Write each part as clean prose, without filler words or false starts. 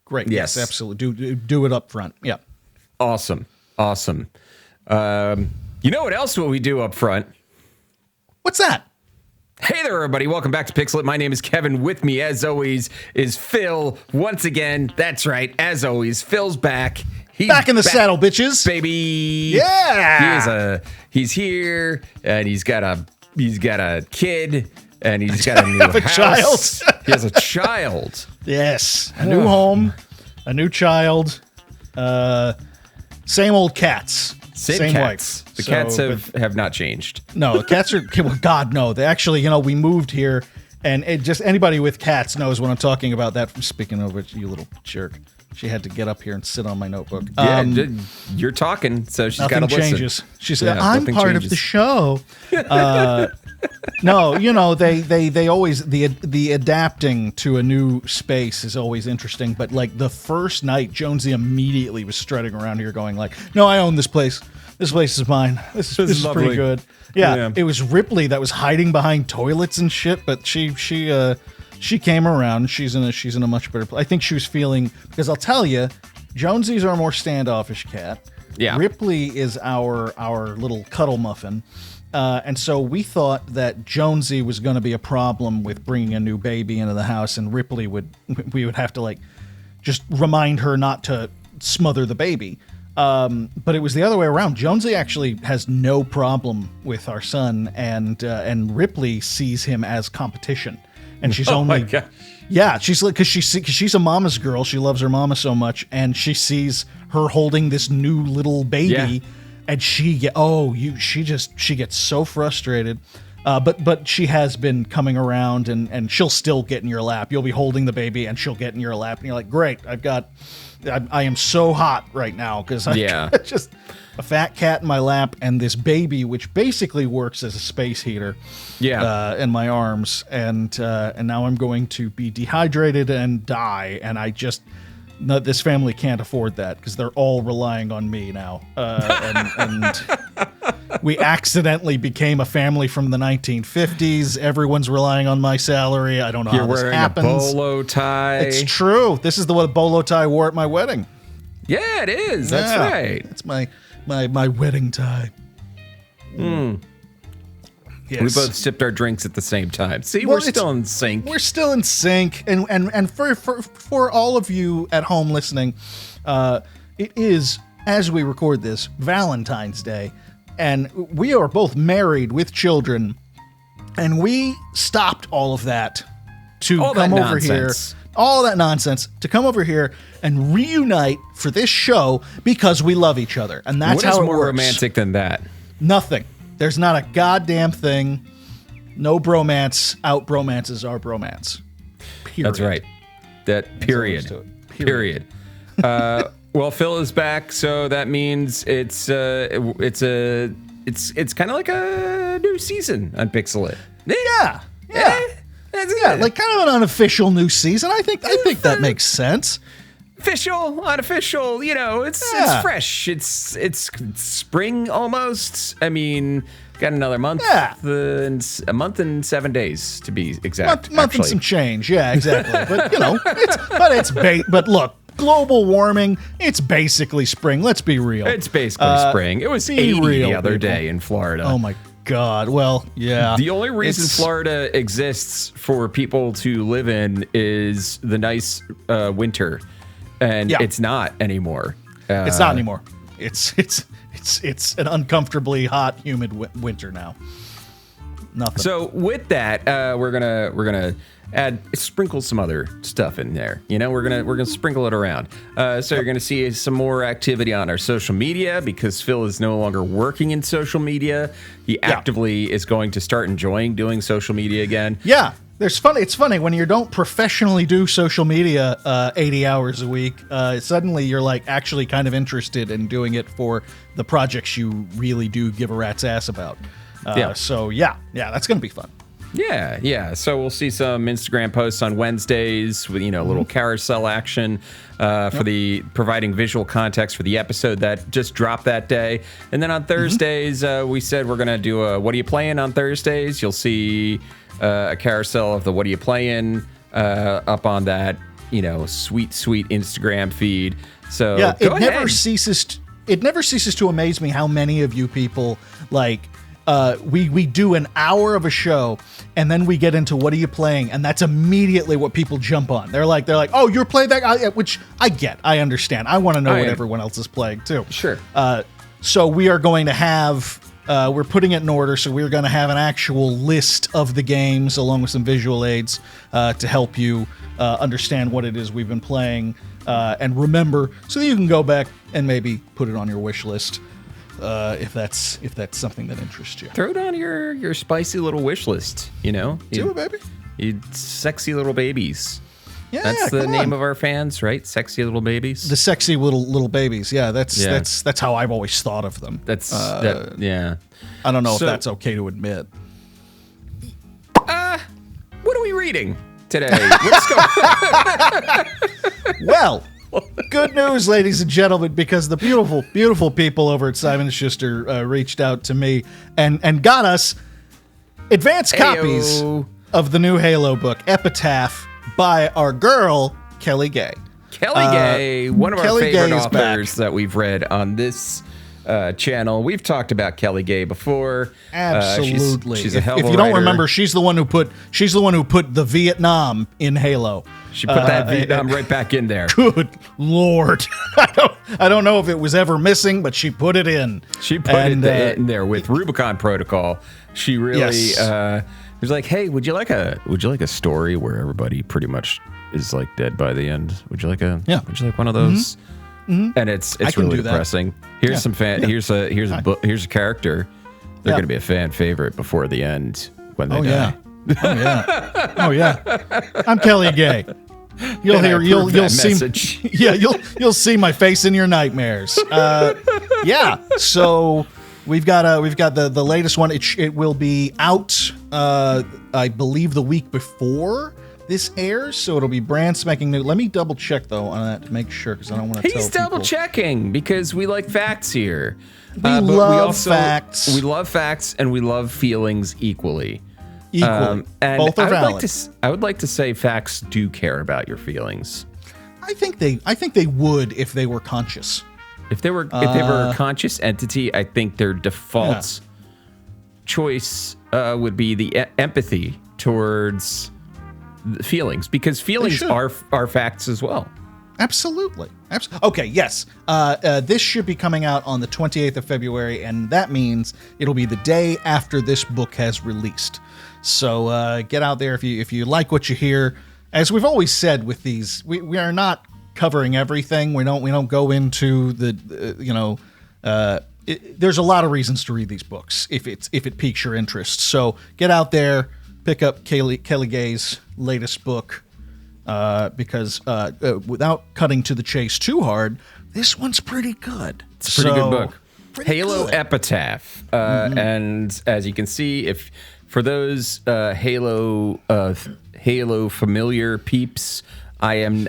Great. Yes. Absolutely. Do it up front. Yeah. Awesome. You know what else will we do up front? What's that? Hey there, everybody. Welcome back to Pixel It. My name is Kevin. With me, as always, is Phil. Once again, that's right. As always, Phil's back. He's back in the saddle, bitches. Baby. Yeah. He's here, and he's got a kid, and he's got a new house. Child. He has a child. Yes. A new home, a new child, same old cats. Same cats. wife. The cats have not changed. No, the cats are, well, God, no. They actually, we moved here, and it just anybody with cats knows what I'm talking about. That, speaking of which, you little jerk. She had to get up here and sit on my notebook. Yeah, you're talking, so she's got to listen. Changes. She said, I'm part of the show. No, they always, the adapting to a new space is always interesting. But like the first night, Jonesy immediately was strutting around here going like, no, I own this place. This place is mine. This is pretty good. Yeah, it was Ripley that was hiding behind toilets and shit, but she came around. She's in a much better place. I think she was feeling, because I'll tell you, Jonesy's our more standoffish cat. Yeah. Ripley is our little cuddle muffin. And so we thought that Jonesy was going to be a problem with bringing a new baby into the house, and we would have to like just remind her not to smother the baby. But it was the other way around. Jonesy actually has no problem with our son, and Ripley sees him as competition. And she's my God. Yeah, she's like, because she's a mama's girl. She loves her mama so much, and she sees her holding this new little baby. Yeah. And she gets so frustrated, but she has been coming around, and she'll still get in your lap. You'll be holding the baby, and she'll get in your lap, and you're like, great, I am so hot right now because I just a fat cat in my lap and this baby, which basically works as a space heater, in my arms, and now I'm going to be dehydrated and die, and this family can't afford that because they're all relying on me now. And we accidentally became a family from the 1950s. Everyone's relying on my salary. I don't know how this happens. You're wearing a bolo tie. It's true. This is the bolo tie I wore at my wedding. Yeah, it is. That's right. It's my wedding tie. Yes. We both sipped our drinks at the same time. See, we're still in sync. We're still in sync. And for all of you at home listening, it is, as we record this, Valentine's Day. And we are both married with children. And we stopped all of that to come over here. All that nonsense to come over here and reunite for this show because we love each other. And that's how it works. What is more romantic than that? Nothing. There's not a goddamn thing. No bromance. Out bromances are bromance. Period. That's right. Period. Well, Phil is back, so that means it's kind of like a new season on Pixel It. Yeah. Like kind of an unofficial new season. I think that makes sense. Official, unofficial, it's fresh. It's spring almost. I mean, got another month, a month and 7 days to be exact. Month and some change, yeah, exactly. But but look, global warming, it's basically spring. Let's be real. It's basically spring. It was 80 the other day in Florida. Oh my God. Well, yeah. The only reason Florida exists for people to live in is the nice winter. And it's not anymore. It's not anymore. It's an uncomfortably hot, humid winter now. Nothing. So with that, we're gonna sprinkle some other stuff in there. We're gonna sprinkle it around. So you're gonna see some more activity on our social media because Phil is no longer working in social media. He actively is going to start enjoying doing social media again. Yeah. It's funny when you don't professionally do social media 80 hours a week, suddenly you're like actually kind of interested in doing it for the projects you really do give a rat's ass about. So that's going to be fun. Yeah. So we'll see some Instagram posts on Wednesdays with, a little carousel action for the providing visual context for the episode that just dropped that day. And then on Thursdays, we said we're going to do a What Are You Playing on Thursdays. You'll see a carousel of the What Are You Playing up on that. sweet Instagram feed. So yeah, go it never ahead. ceases. It never ceases to amaze me how many of you people we do an hour of a show and then we get into what are you playing, and that's immediately what people jump on. They're like, oh, you're playing that, which I get, I understand. I want to know what everyone else is playing too. Sure. So we are going to have. We're putting it in order, so we're going to have an actual list of the games along with some visual aids to help you understand what it is we've been playing and remember, so that you can go back and maybe put it on your wish list if that's something that interests you. Throw it on your spicy little wish list. Do it, baby. You sexy little babies. Yeah, that's the name of our fans, right? Sexy little babies. The sexy little babies. Yeah, that's how I've always thought of them. Yeah. I don't know if that's okay to admit. What are we reading today? Let's go. Well, good news, ladies and gentlemen, because the beautiful people over at Simon & Schuster reached out to me and got us advanced copies of the new Halo book, Epitaph, by our girl, Kelly Gay. Kelly Gay, one of Kelly our favorite Gay is authors back. that we've read on this channel. We've talked about Kelly Gay before. Absolutely. She's a hell of a If you don't writer. remember, she's the one who put the Vietnam in Halo. She put that Vietnam right back in there. Good Lord. I don't know if it was ever missing, but she put it in. She put it in there with Rubicon Protocol. She really was like, "Hey, would you like a story where everybody pretty much is like dead by the end? Would you like would you like one of those?" Mm-hmm. And it's really depressing. Here's some fan. Here's a character. They're going to be a fan favorite before the end when they die. Oh yeah. I'm Kelly Gay. You'll see message. you'll see my face in your nightmares. So we've got the latest one. It will be out I believe the week before this airs, so it'll be brand spanking new. Let me double check though on that to make sure, because I don't want to. He's double checking because we like facts here. We love facts. We love facts and we love feelings equally. And both are valid. I would like to say facts do care about your feelings. I think they would if they were conscious. If they were a conscious entity, I think their default choice would be the empathy towards feelings, because feelings are facts as well. Absolutely. Okay, yes. This should be coming out on the 28th of February, and that means it'll be the day after this book has released. So get out there if you like what you hear. As we've always said with these, we are not covering everything. We don't go into the there's a lot of reasons to read these books if it piques your interest. So get out there, pick up Kelly Gay's latest book. Because without cutting to the chase too hard, this one's pretty good. It's a pretty good book. Halo Epitaph. And as you can see, for those Halo familiar peeps, I'm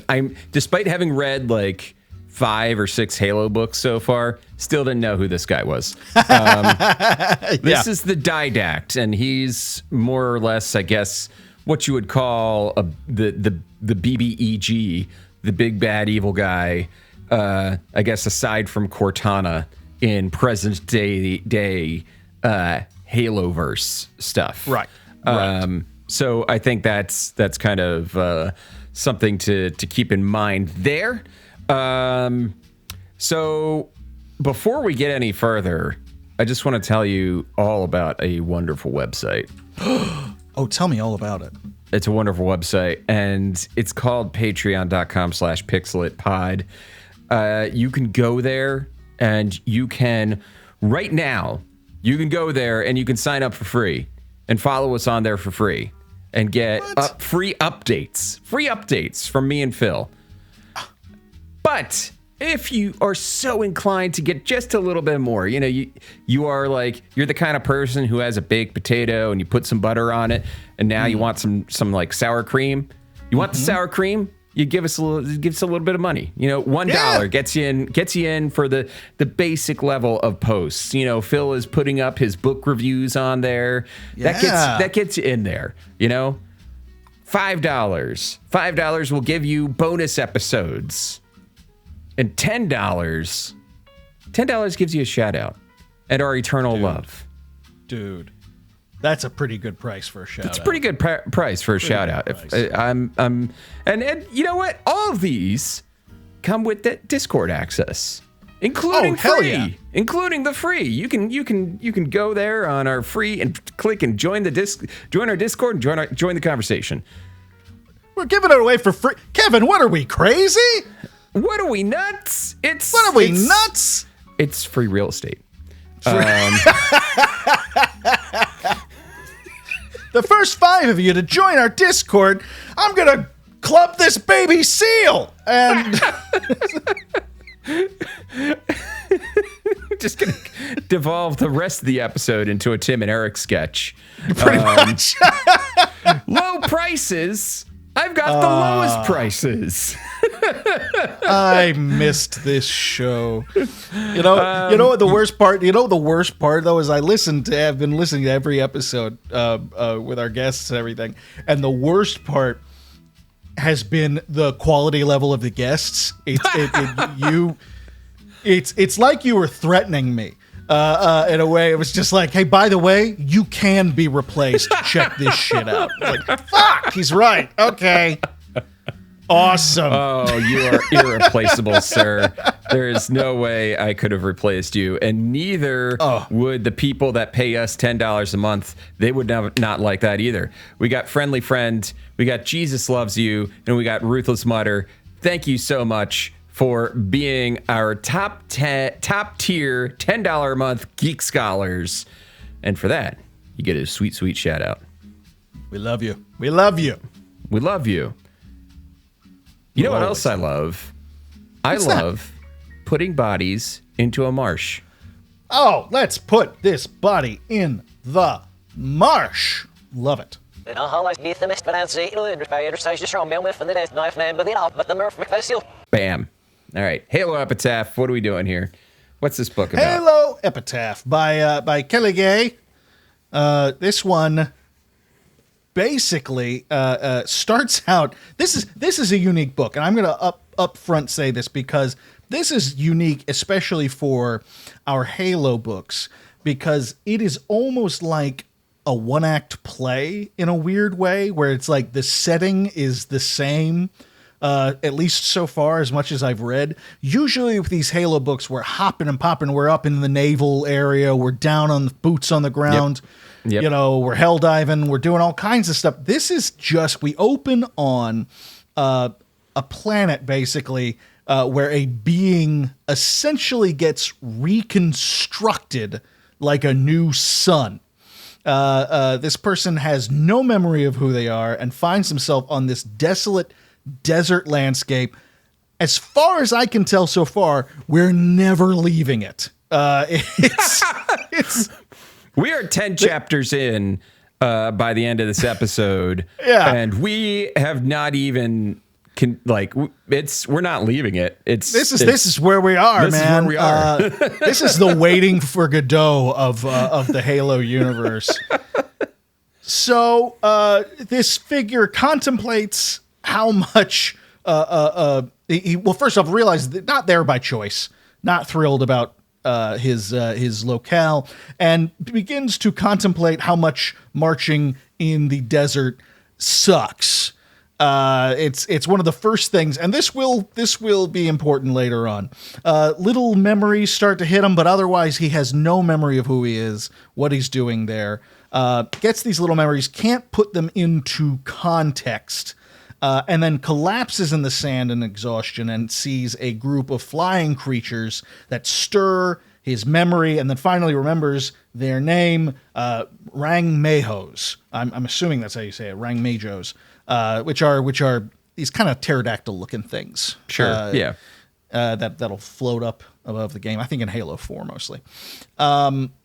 despite having read like 5 or 6 Halo books so far, still didn't know who this guy was. This is the Didact, and he's more or less, I guess, what you would call the BBEG, the big bad evil guy, I guess, aside from Cortana in present day Haloverse stuff. Right. So I think that's kind of something to keep in mind there. So before we get any further, I just want to tell you all about a wonderful website. Oh, tell me all about it. It's a wonderful website, and it's called patreon.com/pixelatpod. You can go there, and you can, right now, you can go there and you can sign up for free and follow us on there for free and get free updates from me and Phil. But if you are so inclined to get just a little bit more, you're the kind of person who has a baked potato and you put some butter on it, and now you want some like sour cream. You want the sour cream? You give us a little bit of money. $1 gets you in for the basic level of posts. Phil is putting up his book reviews on there. Yeah. That gets you in there. $5 $5. $5 will give you bonus episodes. And $10 gives you a shout out and our eternal love. Dude, that's a pretty good price for a shout out. It's a pretty good price for a shout out. And you know what? All of these come with the Discord access, including free, including the free. You can go there on our free and click and join our Discord and join the conversation. We're giving it away for free. Kevin, what are we, crazy? What are we, nuts? Nuts? It's free real estate. The first 5 of you to join our Discord, I'm gonna club this baby seal and just gonna devolve the rest of the episode into a Tim and Eric sketch. Pretty much. Low prices. I've got the lowest prices. I missed this show. You know what the worst part? You know the worst part though is I've been listening to every episode with our guests and everything, and the worst part has been the quality level of the guests. It's like you were threatening me. In a way, it was just like, hey, by the way, you can be replaced. Check this shit out. Like, fuck, he's right. Okay. Awesome. Oh, you are irreplaceable, sir. There is no way I could have replaced you, and neither would the people that pay us $10 a month. They would not like that either. We got Friendly Friend, we got Jesus Loves You, and we got Ruthless Mutter. Thank you so much for being our top tier $10 a month geek scholars. And for that, you get a sweet, sweet shout out. We love you. We love you. We love you. You know what else I love? I love putting bodies into a marsh. Oh, let's put this body in the marsh. Love it. Bam. All right, Halo Epitaph. What are we doing here? What's this book about? Halo Epitaph by Kelly Gay. This one basically starts out. This is a unique book, and I'm going to up front say this because this is unique, especially for our Halo books, because it is almost like a one-act play in a weird way, where it's like the setting is the same. At least so far, as much as I've read. Usually with these Halo books, we're hopping and popping. We're up in the naval area. We're down on the boots on the ground. Yep. You know, we're hell diving. We're doing all kinds of stuff. This is just, we open on a planet, basically, where a being essentially gets reconstructed like a new sun. This person has no memory of who they are and finds himself on this desolate desert landscape. As far as I can tell so far, we're never leaving it. We are 10 chapters in by the end of this episode, and we have not even we're not leaving it. This is where we are, man. This is where we are. This is the Waiting for Godot of the Halo universe. So this figure contemplates how much he first off realizes that not there by choice, not thrilled about his locale, and begins to contemplate how much marching in the desert sucks. It's one of the first things, and this will be important later on. Little memories start to hit him, but otherwise he has no memory of who he is, what he's doing there. Gets these little memories, can't put them into context. And then collapses in the sand in exhaustion and sees a group of flying creatures that stir his memory, and then finally remembers their name, Rangmajos. I'm assuming that's how you say it, Rangmajos, which are these kind of pterodactyl-looking things. Sure, yeah. That'll float up above the game, I think in Halo 4 mostly.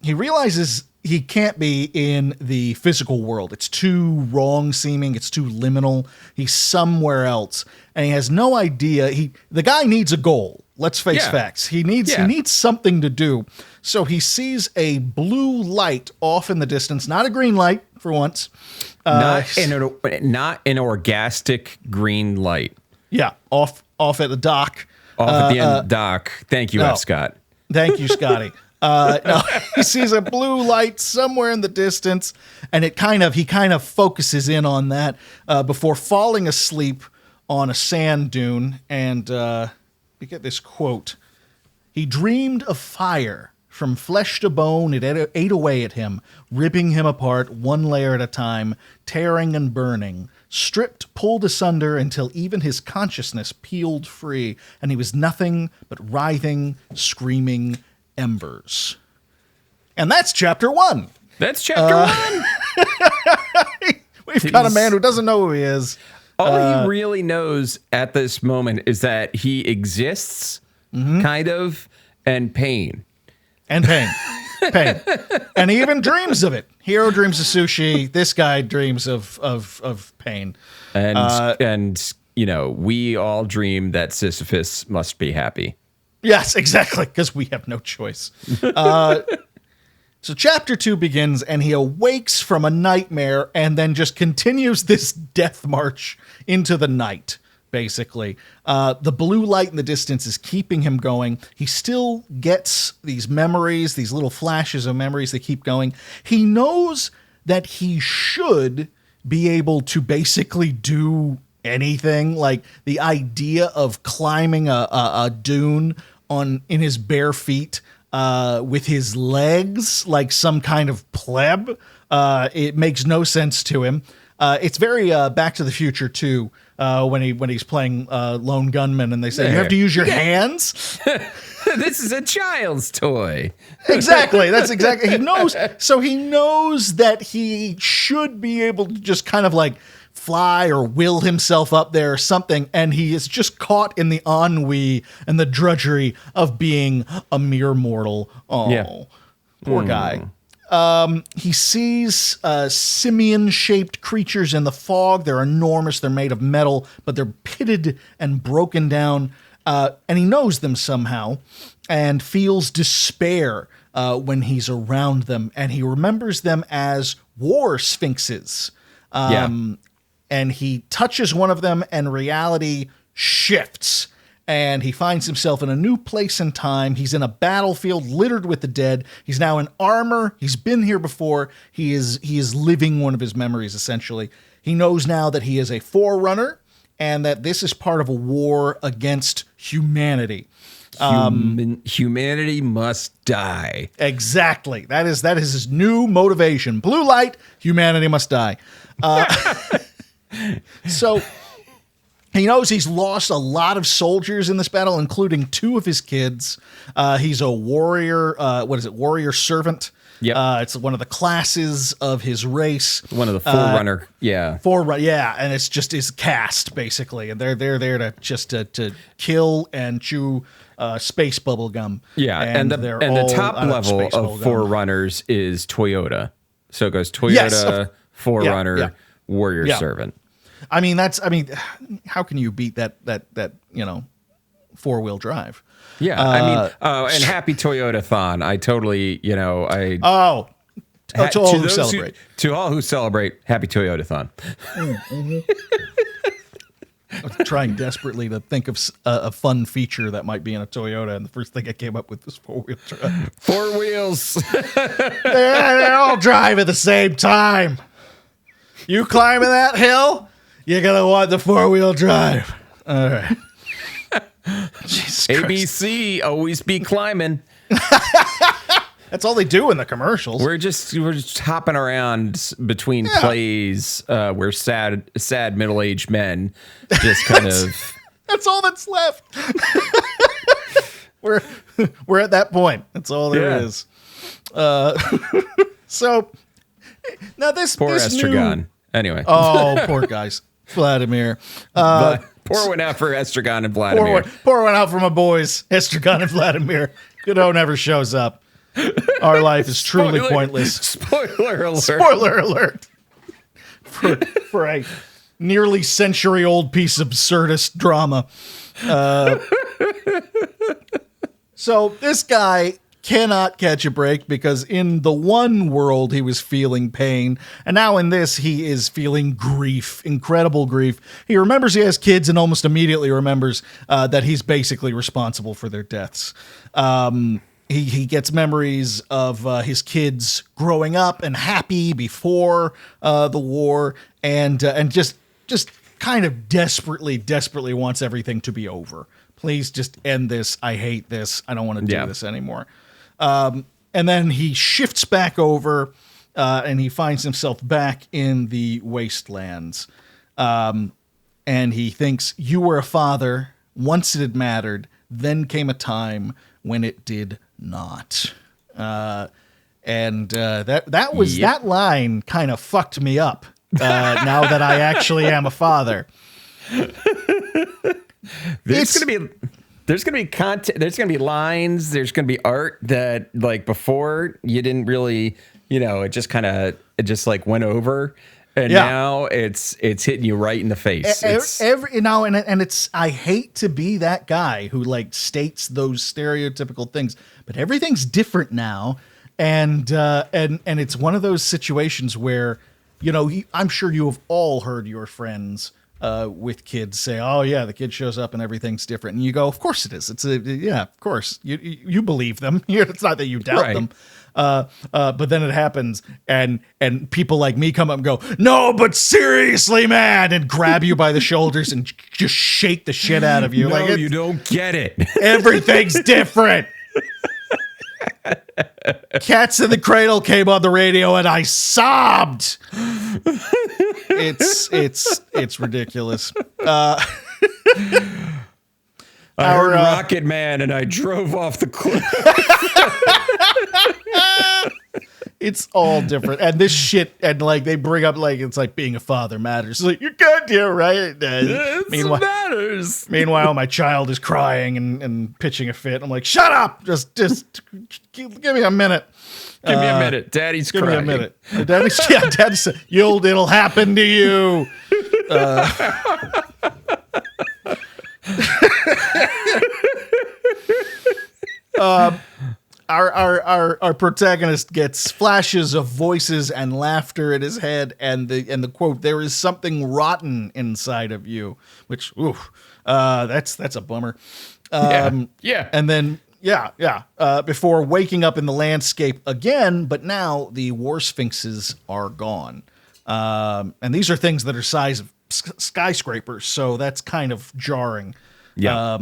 He realizes he can't be in the physical world. It's too wrong seeming. It's too liminal. He's somewhere else, and he has no idea. The guy needs a goal. Let's face facts. He needs something to do. So he sees a blue light off in the distance, not a green light for once, Not an orgastic green light. Yeah, off at the dock. Off at the end of the dock. Thank you, F. Scott. Thank you, Scotty. No, he sees a blue light somewhere in the distance, and he kind of focuses in on that before falling asleep on a sand dune. And we get this quote: "He dreamed of fire. From flesh to bone, it ate away at him, ripping him apart one layer at a time, tearing and burning. Stripped, pulled asunder until even his consciousness peeled free, and he was nothing but writhing, screaming embers." And that's chapter 1. That's chapter 1. We've got a man who doesn't know who he is. All he really knows at this moment is that he exists, kind of, and pain. And pain. And he even dreams of it. Hero dreams of sushi. This guy dreams of pain. And we all dream that Sisyphus must be happy. Yes, exactly, because we have no choice. So chapter 2 begins, and he awakes from a nightmare and then just continues this death march into the night, basically. The blue light in the distance is keeping him going. He still gets these memories, these little flashes of memories that keep going. He knows that he should be able to basically do anything. Like the idea of climbing a dune in his bare feet with his legs like some kind of pleb. It makes no sense to him. It's very Back to the Future too. When he's playing lone gunman, and they say you have to use your hands. This is a child's toy. Exactly. That's exactly. He knows. So he knows that he should be able to just kind of like fly or will himself up there or something, and he is just caught in the ennui and the drudgery of being a mere mortal. Oh, yeah. Poor guy. He sees simian-shaped creatures in the fog. They're enormous. They're made of metal, but they're pitted and broken down. And he knows them somehow and feels despair when he's around them. And he remembers them as war sphinxes. And he touches one of them, and reality shifts. And he finds himself in a new place and time. He's in a battlefield littered with the dead. He's now in armor. He's been here before. He is living one of his memories, essentially. He knows now that he is a Forerunner and that this is part of a war against humanity. Humanity must die. Exactly. That is his new motivation. Blue light, humanity must die. So he knows he's lost a lot of soldiers in this battle, including 2 of his kids. He's a warrior. Warrior servant. Yep. It's one of the classes of his race. One of the Forerunner. Forerunner. Yeah. And it's just his caste, basically. And they're there to kill and chew space bubble gum. Yeah. And the top level of Forerunners is Toyota. So it goes Toyota, yes. Forerunner, warrior servant. I mean, how can you beat that 4-wheel drive? Yeah, and happy Toyota-thon. I totally, to all who celebrate. To all who celebrate, happy Toyota-thon. I'm trying desperately to think of a fun feature that might be in a Toyota, and the first thing I came up with was 4-wheel drive. 4 wheels. they all drive at the same time. You climbing that hill? You're going to want the 4-wheel drive. All right. Jesus ABC, always be climbing. That's all they do in the commercials. We're just hopping around between plays where sad middle-aged men just kind of... That's all that's left. We're at that point. That's all there is. So now this poor Estragon. Anyway. Oh, poor guys. Vladimir. Pour one out for Estragon and Vladimir. Pour one out for my boys, Estragon and Vladimir. Godot never shows up. Our life is truly pointless. Spoiler alert. Spoiler alert. For a nearly century-old piece of absurdist drama. So this guy cannot catch a break because in the one world he was feeling pain, and now in this he is feeling grief, incredible grief. He remembers he has kids and almost immediately remembers that he's basically responsible for their deaths. He gets memories of his kids growing up and happy before the war, and just kind of desperately wants everything to be over. Please just end this. I hate this. I don't want to do this anymore. And then he shifts back over, and he finds himself back in the wastelands. And he thinks, you were a father. Once it had mattered. Then came a time when it did not. That line kind of fucked me up. Now that I actually am a father. There's gonna be content. There's gonna be lines. There's gonna be art that like before you didn't really, it just like went over, and now it's hitting you right in the face. I hate to be that guy who like states those stereotypical things, but everything's different now, and it's one of those situations where I'm sure you have all heard your friends. With kids say, oh yeah, the kid shows up and everything's different, and you go, of course it is. Of course you believe them. It's not that you doubt them, but then it happens, and people like me come up and go, no, but seriously, man, and grab you by the shoulders and just shake the shit out of you. No, you don't get it. Everything's different. Cats in the Cradle came on the radio and I sobbed. It's ridiculous. I heard Rocket Man and I drove off the cliff. It's all different. And this shit, and like they bring up like it's like being a father matters. It's like, you're goddamn right. It matters. Meanwhile, my child is crying and pitching a fit. I'm like, shut up. Just give me a minute. Give me a minute. Daddy's crying. Give me a minute. Daddy's it'll happen to you. Our protagonist gets flashes of voices and laughter in his head, and the quote, "There is something rotten inside of you," which, that's a bummer. Yeah. And then before waking up in the landscape again, but now the war sphinxes are gone, and these are things that are size of skyscrapers, so that's kind of jarring. Yeah.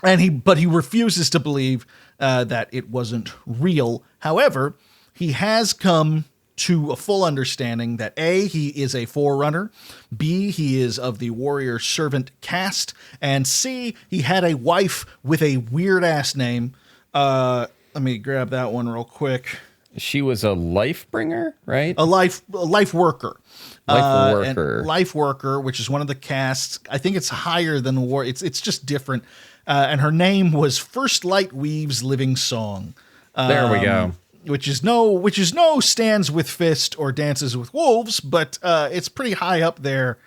But he refuses to believe that it wasn't real. However, he has come to a full understanding that A, he is a Forerunner, B, he is of the warrior servant caste, and C, he had a wife with a weird-ass name. Let me grab that one real quick. She was a life bringer, right? A life worker. Life worker, which is one of the castes. I think it's higher than the war. It's just different. And her name was First Light Weave's Living Song. There we go. Which is no stands with fist or dances with wolves, but it's pretty high up there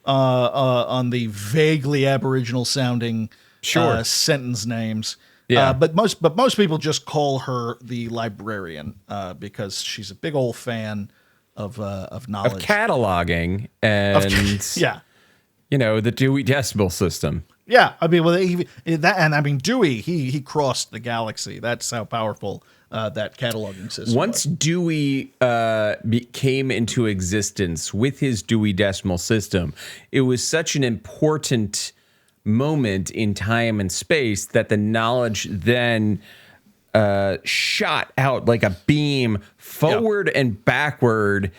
on the vaguely Aboriginal sounding sentence names. Yeah. But most people just call her the librarian because she's a big old fan of knowledge, of cataloging, and the Dewey Decimal System. Yeah, I mean, Dewey, he crossed the galaxy. That's how powerful that cataloging system Once was. Dewey came into existence with his Dewey Decimal System, it was such an important moment in time and space that the knowledge then shot out like a beam forward and backward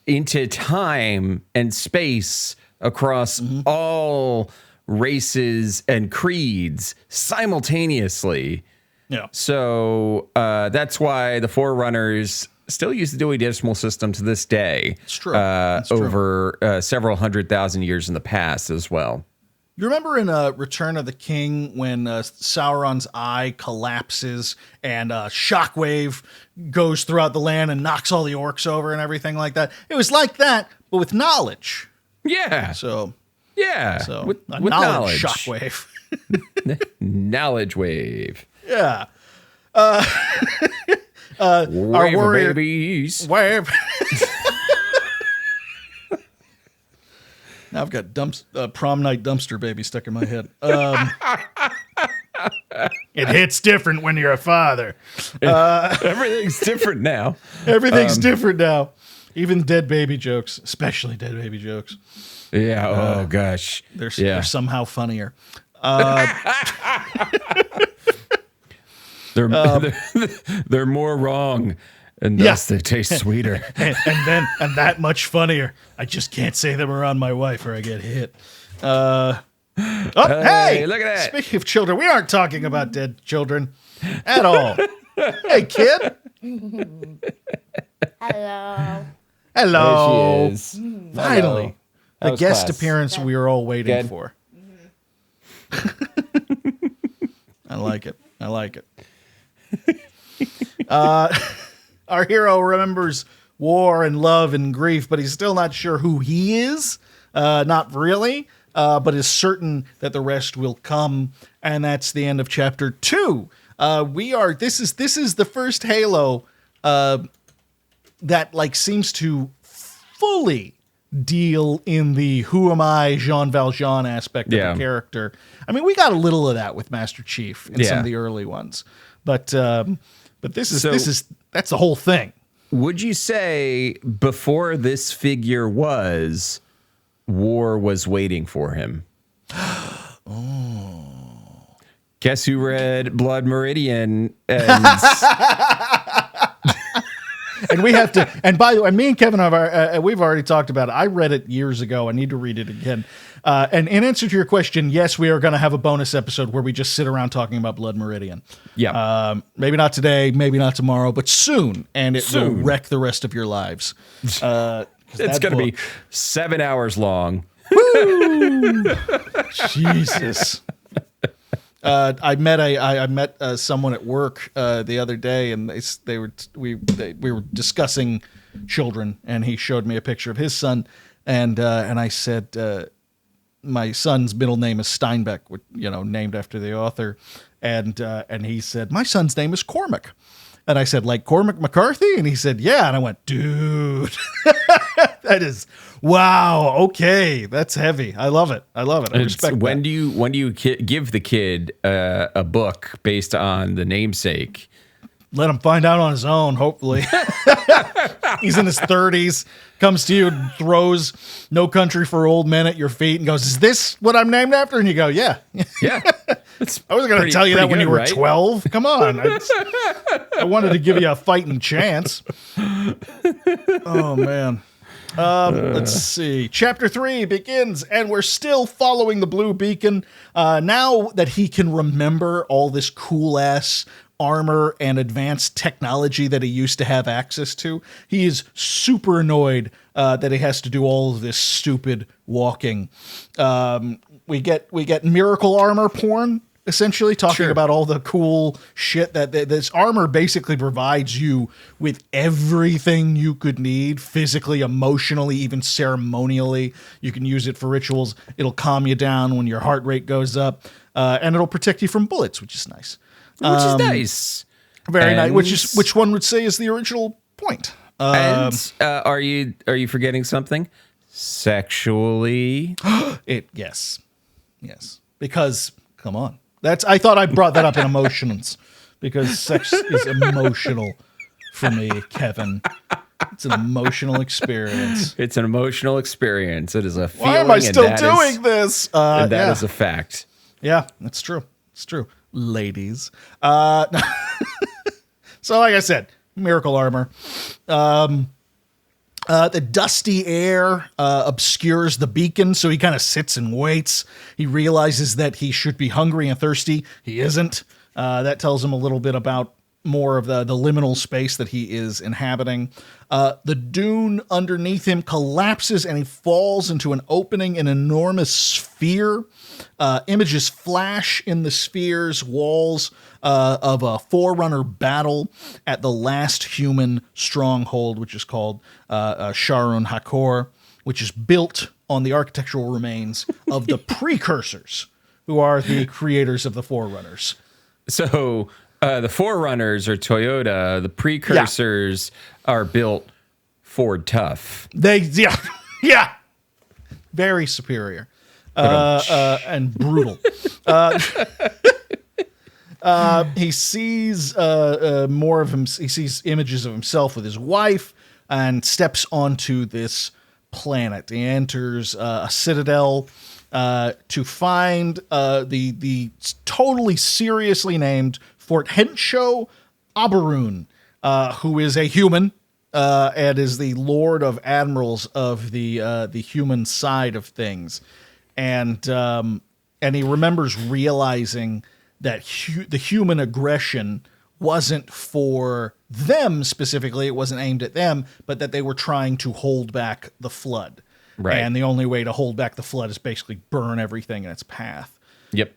into time and space across all races and creeds simultaneously. Yeah. So that's why the Forerunners still use the Dewey Decimal System to this day. It's true. Over several 100,000 years in the past as well. You remember in Return of the King when Sauron's eye collapses and a shockwave goes throughout the land and knocks all the orcs over and everything like that? It was like that, but with knowledge. Yeah. So with knowledge shockwave. Knowledge wave. Yeah. Our warrior babies. wave. Now I've got prom night dumpster baby stuck in my head. It hits different when you're a father. Everything's different now. Everything's different now. Even dead baby jokes, especially dead baby jokes. Yeah. Oh gosh. They're somehow funnier. They're more wrong, and thus they taste sweeter. and that much funnier. I just can't say them around my wife or I get hit. Hey, look at that. Speaking of children, we aren't talking about dead children at all. Hey, kid. Hello. Hello. There she is. Finally. That The was guest class. appearance we were all waiting Good. for. I like it. Our hero remembers war and love and grief, but he's still not sure who he is. Not really, but is certain that the rest will come. And that's the end of chapter 2. This is the first Halo that seems to fully deal in the who am I Jean Valjean aspect of the character. I mean, we got a little of that with Master Chief in some of the early ones, but that's the whole thing. Would you say before this figure war was waiting for him? Oh. Guess who read Blood Meridian? And And we have to, and by the way, me and Kevin we've already talked about it. I read it years ago. I need to read it again. And in answer to your question, yes, we are going to have a bonus episode where we just sit around talking about Blood Meridian. Yeah. Maybe not today, maybe not tomorrow, but soon. And it will wreck the rest of your lives. It's going to be 7 hours long. Woo! Jesus. I met someone at work the other day, and we were discussing children, and he showed me a picture of his son, and I said my son's middle name is Steinbeck, named after the author, and he said my son's name is Cormac, and I said like Cormac McCarthy, and he said yeah, and I went dude, that is. Wow. Okay, that's heavy. I love it. I respect when that. do you give the kid a book based on the namesake? Let him find out on his own. Hopefully, he's in his 30s. Comes to you and throws "No Country for Old Men" at your feet and goes, "Is this what I'm named after?" And you go, "Yeah, yeah." I wasn't going to tell you that when you were 12. Come on, I wanted to give you a fighting chance. Oh man. Let's see. Chapter 3 begins, and we're still following the blue beacon. Now that he can remember all this cool-ass armor and advanced technology that he used to have access to, he is super annoyed that he has to do all of this stupid walking. We get miracle armor porn, essentially talking about all the cool shit that this armor basically provides you with everything you could need physically, emotionally, even ceremonially. You can use it for rituals. It'll calm you down when your heart rate goes up, and it'll protect you from bullets, which is nice. Very nice. Which one would say is the original point. Are you forgetting something? Sexually? Yes, because come on. I thought I brought that up in emotions because sex is emotional for me, Kevin. It's an emotional experience. It's an emotional experience. It is a feeling. Why am I still doing this? And that is a fact. Yeah, it's true. It's true. Ladies. So like I said, miracle armor. The dusty air obscures the beacon, so he kind of sits and waits. He realizes that he should be hungry and thirsty. He isn't. That tells him a little bit about more of the liminal space that he is inhabiting. The dune underneath him collapses, and he falls into an opening, an enormous sphere. Images flash in the sphere's walls of a Forerunner battle at the last human stronghold, which is called Sharun Hakor, which is built on the architectural remains of the precursors, who are the creators of the Forerunners. So The Forerunners are Toyota. The precursors are built Ford Tough. Yeah. Very superior. And brutal. He sees more of him. He sees images of himself with his wife and steps onto this planet. He enters a citadel to find the totally seriously named Fort Henshaw Oberon, who is a human and is the Lord of Admirals of the human side of things. And he remembers realizing that the human aggression wasn't for them specifically. It wasn't aimed at them, but that they were trying to hold back the flood. Right. And the only way to hold back the flood is basically burn everything in its path. Yep.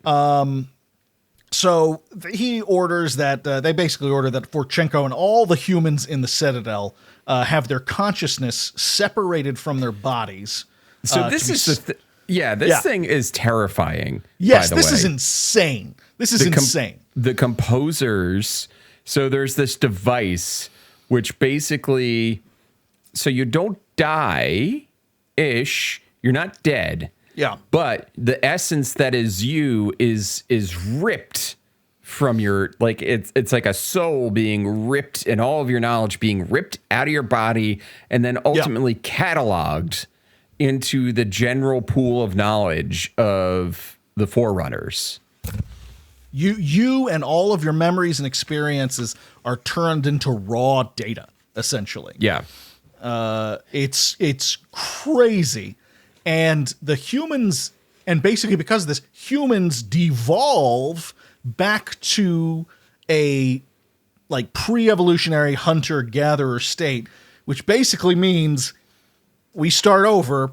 So he orders that they basically order that Forchenko and all the humans in the Citadel have their consciousness separated from their bodies. So this is this thing is terrifying. Yes, by the this way. is insane. This is insane. The composers. So there's this device which basically, so you don't die-ish. You're not dead. Yeah. But the essence that is you is ripped from your, like, it's like a soul being ripped and all of your knowledge being ripped out of your body and then ultimately cataloged into the general pool of knowledge of the Forerunners. You and all of your memories and experiences are turned into raw data, essentially. Yeah. It's crazy. And the humans, and basically because of this, humans devolve back to a like pre-evolutionary hunter-gatherer state, which basically means we start over,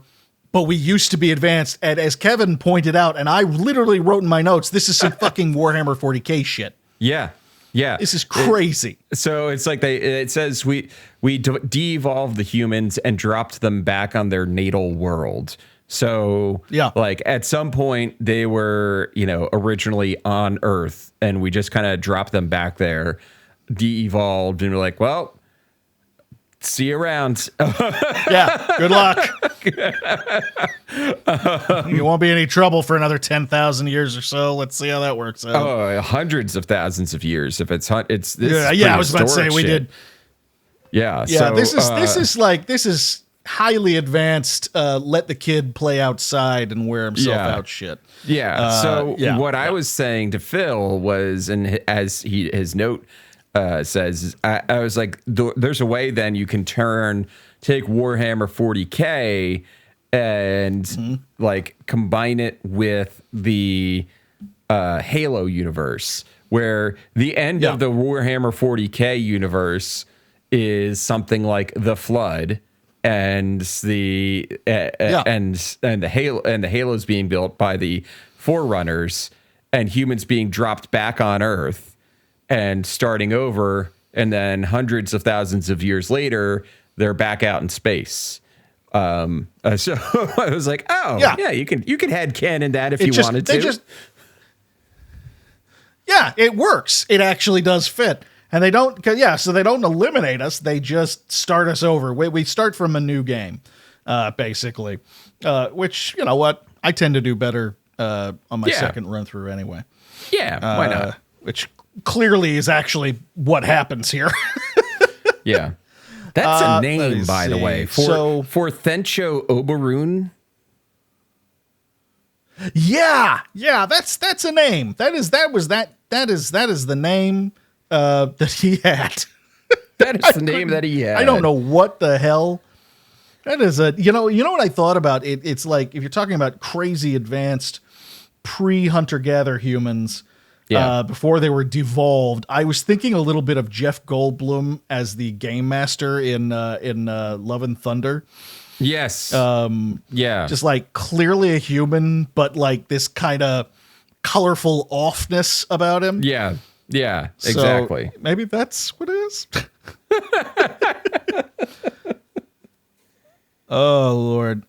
but we used to be advanced. And as Kevin pointed out, and I literally wrote in my notes, this is some fucking Warhammer 40K shit. Yeah. Yeah. This is crazy. So it's like it says we de-evolved the humans and dropped them back on their natal world. So like at some point they were, originally on Earth and we just kind of dropped them back there, de-evolved, and we're like, well, see you around. Yeah. Good luck. You won't be any trouble for another 10,000 years or so. Let's see how that works out. Oh, hundreds of thousands of years. If it's this I was about to say we did. Yeah. Yeah. So, this is highly advanced. Let the kid play outside and wear himself out shit. Yeah. What I was saying to Phil was, and as his note says, I was like, there's a way then you can take Warhammer 40K and like combine it with the Halo universe, where the end of the Warhammer 40K universe is something like the Flood and the Halos being built by the Forerunners and humans being dropped back on Earth and starting over, and then hundreds of thousands of years later, they're back out in space. So I was like, you can headcanon that if you wanted to. It works. It actually does fit. And they don't, so they don't eliminate us. They just start us over. We start from a new game, basically, which, you know what, I tend to do better on my second run through anyway. Yeah, why not? Which clearly is actually what happens here. Yeah. That's a name, by the way. For Thencho Oberon. Yeah, that's a name. That is the name that he had. That is the name that he had. I don't know what the hell. That is you know what I thought about it? It's like if you're talking about crazy advanced pre-hunter-gatherer humans. Before they were devolved, I was thinking a little bit of Jeff Goldblum as the game master in Love and Thunder. Yes. Just like clearly a human, but like this kind of colorful offness about him. Yeah. Yeah. Exactly. So maybe that's what it is. Oh Lord.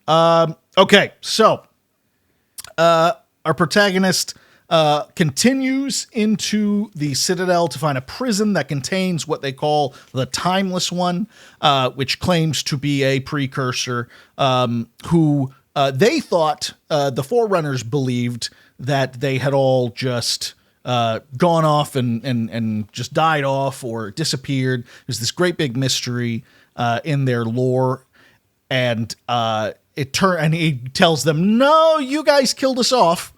Okay. So, our protagonist. continues into the Citadel to find a prison that contains what they call the Timeless One, which claims to be a precursor who they thought, the Forerunners believed that they had all just gone off and just died off or disappeared. There's this great big mystery in their lore, and and he tells them, "No, you guys killed us off.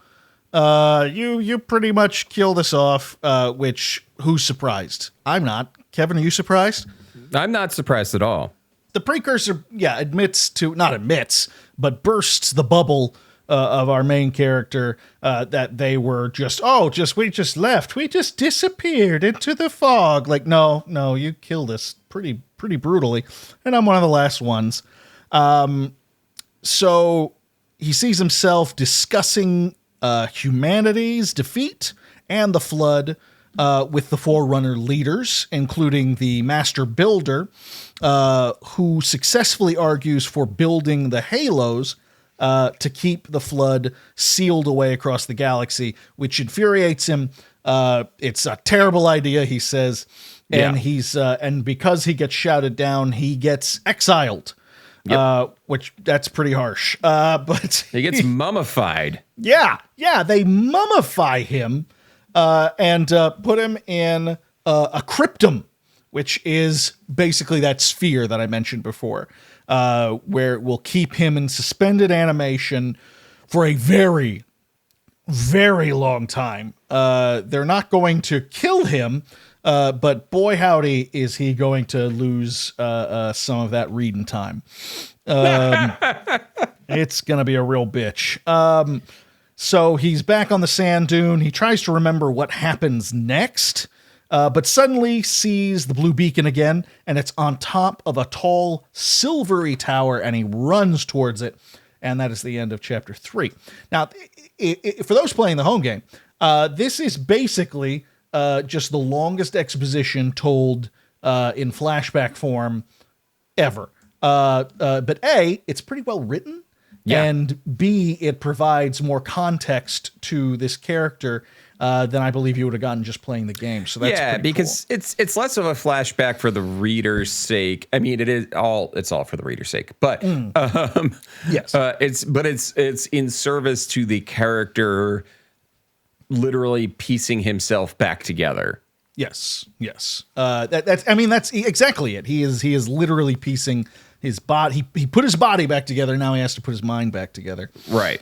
You pretty much killed us off." Which, who's surprised? I'm not. Kevin, are you surprised? I'm not surprised at all. The precursor, not admits, but bursts the bubble of our main character that they were we just left. We just disappeared into the fog. Like, no, you killed us pretty brutally, and I'm one of the last ones. So he sees himself discussing humanity's defeat and the flood with the Forerunner leaders, including the Master Builder, who successfully argues for building the halos to keep the flood sealed away across the galaxy, which infuriates him. It's a terrible idea, he says, and and because he gets shouted down, he gets exiled. Which that's pretty harsh. But he gets mummified. Yeah, they mummify him and put him in a cryptum, which is basically that sphere that I mentioned before, where it will keep him in suspended animation for a very, very long time. They're not going to kill him, but boy howdy is he going to lose some of that reading time. It's going to be a real bitch. So he's back on the sand dune. He tries to remember what happens next, but suddenly sees the blue beacon again, and it's on top of a tall, silvery tower, and he runs towards it, and that is the end of chapter 3. Now, for those playing the home game, this is basically just the longest exposition told in flashback form ever. But A, it's pretty well written, and B, it provides more context to this character than I believe you would have gotten just playing the game. So that's because cool. it's less of a flashback for the reader's sake. I mean, it's all for the reader's sake, but yes, it's in service to the character literally piecing himself back together. Yes. That's exactly it. He is literally piecing his body. He put his body back together. Now he has to put his mind back together. Right.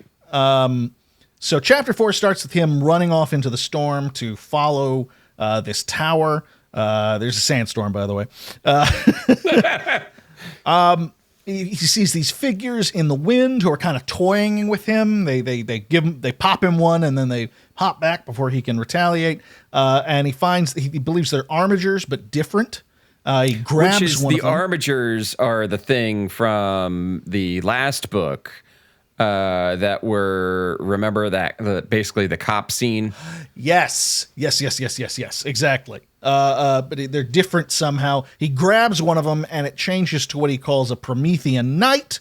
So chapter 4 starts with him running off into the storm to follow this tower. There's a sandstorm, by the way. He sees these figures in the wind who are kind of toying with him. They pop him one, and then they hop back before he can retaliate. And he believes they're armigers, but different. He grabs one of them. The armigers are the thing from the last book that were, remember basically the cop scene? Yes, exactly. But they're different somehow. He grabs one of them, and it changes to what he calls a Promethean knight,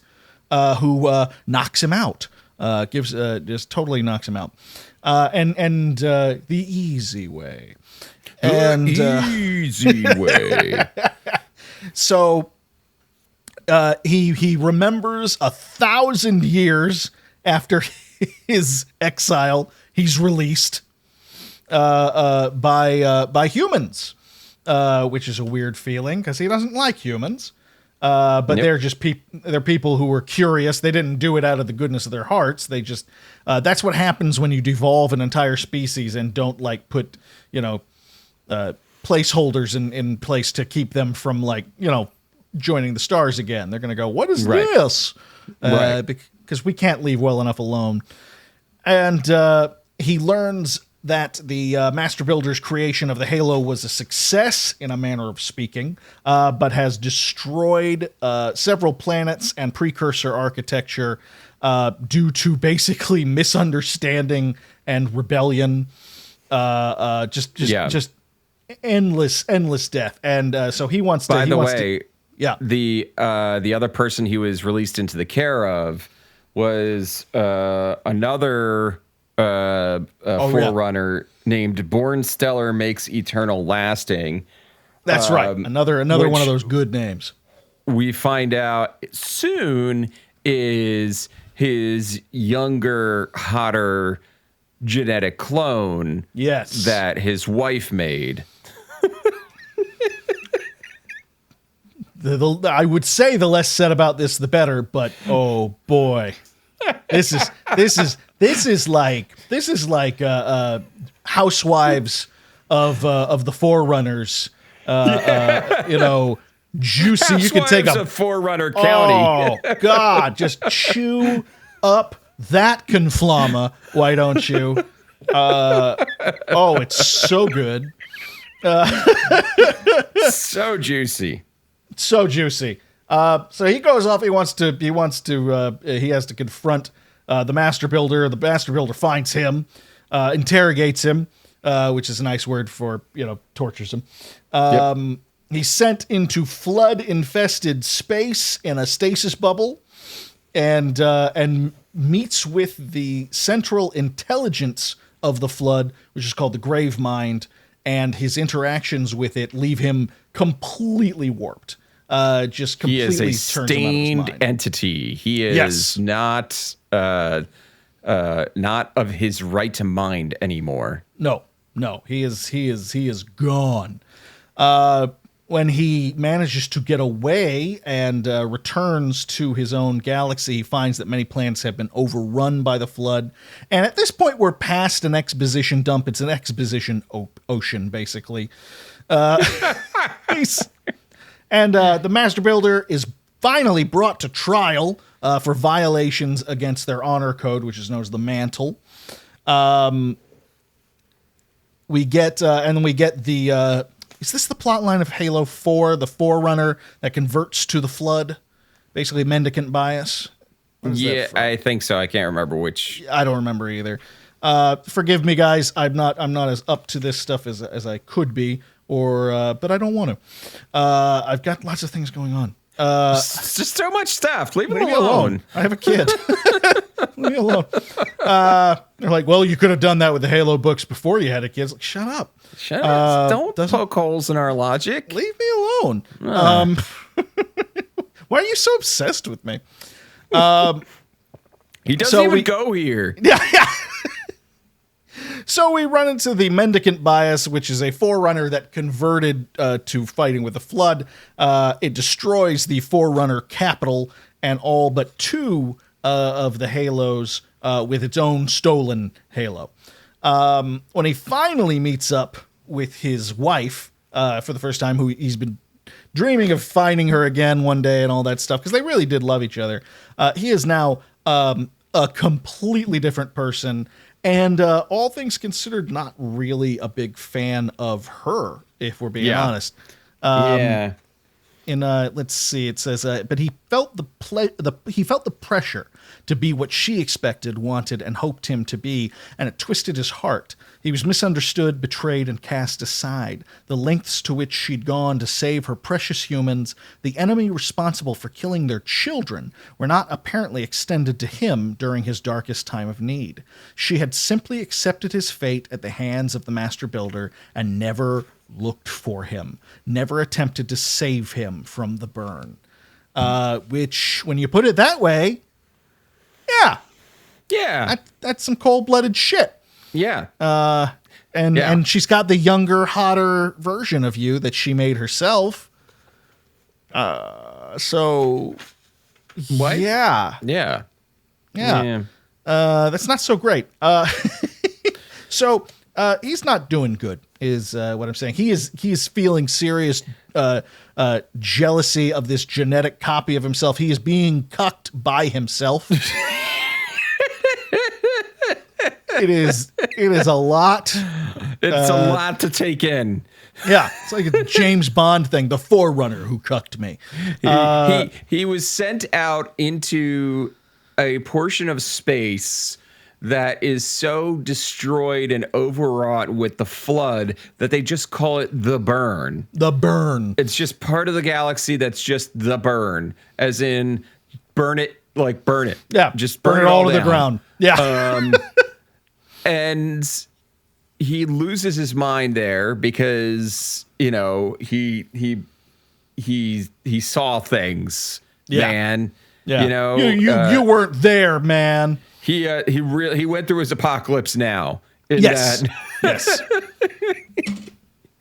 who knocks him out. Just totally knocks him out. And the easy way. Easy way. So he remembers 1,000 years after his exile, he's released by humans, which is a weird feeling because he doesn't like humans. But they're just they're people who were curious. They didn't do it out of the goodness of their hearts. They just that's what happens when you devolve an entire species and don't put placeholders in place to keep them from joining the stars again. They're going to go, what is this? Because we can't leave well enough alone. And he learns that the Master Builder's creation of the Halo was a success, in a manner of speaking, but has destroyed several planets and precursor architecture due to basically misunderstanding and rebellion. Just endless death. And so he wants to... By the way, the other person he was released into the care of was another Forerunner named Born Stellar Makes Eternal Lasting. That's right. Another one of those good names. We find out soon is his younger, hotter genetic clone. Yes. That his wife made. I would say the less said about this, the better. But oh boy, this is like housewives of the Forerunners. Juicy. Housewives you can take a of Forerunner County. Oh God, just chew up that conflama. Why don't you? It's so good. So juicy. So juicy. So he goes off. He has to confront the master builder. The master builder finds him, interrogates him, which is a nice word for, tortures him. He's sent into flood-infested space in a stasis bubble, and meets with the central intelligence of the flood, which is called the Grave Mind, and his interactions with it leave him completely warped. Just completely he is a turns him out of his stained mind. entity. He is not of his right mind anymore. No, he is gone. When he manages to get away and returns to his own galaxy, he finds that many planets have been overrun by the flood. And at this point, we're past an exposition dump. It's an exposition ocean, basically. The Master Builder is finally brought to trial for violations against their honor code, which is known as the Mantle. We get the... is this the plot line of Halo 4, the Forerunner that converts to the flood? Basically, mendicant bias? Yeah, I think so. I can't remember which. I don't remember either. Forgive me, guys. I'm not as up to this stuff as I could be, but I don't want to. I've got lots of things going on. It's just so much stuff. Leave me alone. I have a kid. Leave me alone. They're like, well, you could have done that with the Halo books before you had a kid. It's like, shut up. Shut up. Don't poke holes in our logic. Leave me alone. Why are you so obsessed with me? He doesn't even go here. Yeah. So we run into the mendicant bias, which is a Forerunner that converted to fighting with the flood. It destroys the Forerunner capital and all but two of the Halos with its own stolen Halo. When he finally meets up with his wife for the first time, who he's been dreaming of finding her again one day and all that stuff, because they really did love each other, he is now a completely different person. And all things considered, not really a big fan of her, if we're being honest. Let's see. It says, but he felt the pressure to be what she expected, wanted, and hoped him to be, and it twisted his heart. He was misunderstood, betrayed, and cast aside. The lengths to which she'd gone to save her precious humans, the enemy responsible for killing their children, were not apparently extended to him during his darkest time of need. She had simply accepted his fate at the hands of the Master Builder and never looked for him, never attempted to save him from the burn. Which, when you put it that way, that's some cold-blooded shit. Yeah. And she's got the younger, hotter version of you that she made herself. So what? Yeah. That's not so great. So he's not doing good, is what I'm saying. He is feeling serious jealousy of this genetic copy of himself. He is being cucked by himself. It is a lot. It's a lot to take in. Yeah, it's like a James Bond thing, the Forerunner who cucked me. He was sent out into a portion of space that is so destroyed and overwrought with the flood that they just call it the burn. The burn. It's just part of the galaxy that's just the burn, as in burn it, like burn it. Yeah, just burn it all to down. the ground. Yeah. and he loses his mind there because, you know, he saw things, man. Yeah. You know, you weren't there, man. He went through his apocalypse now. Yes. Yes.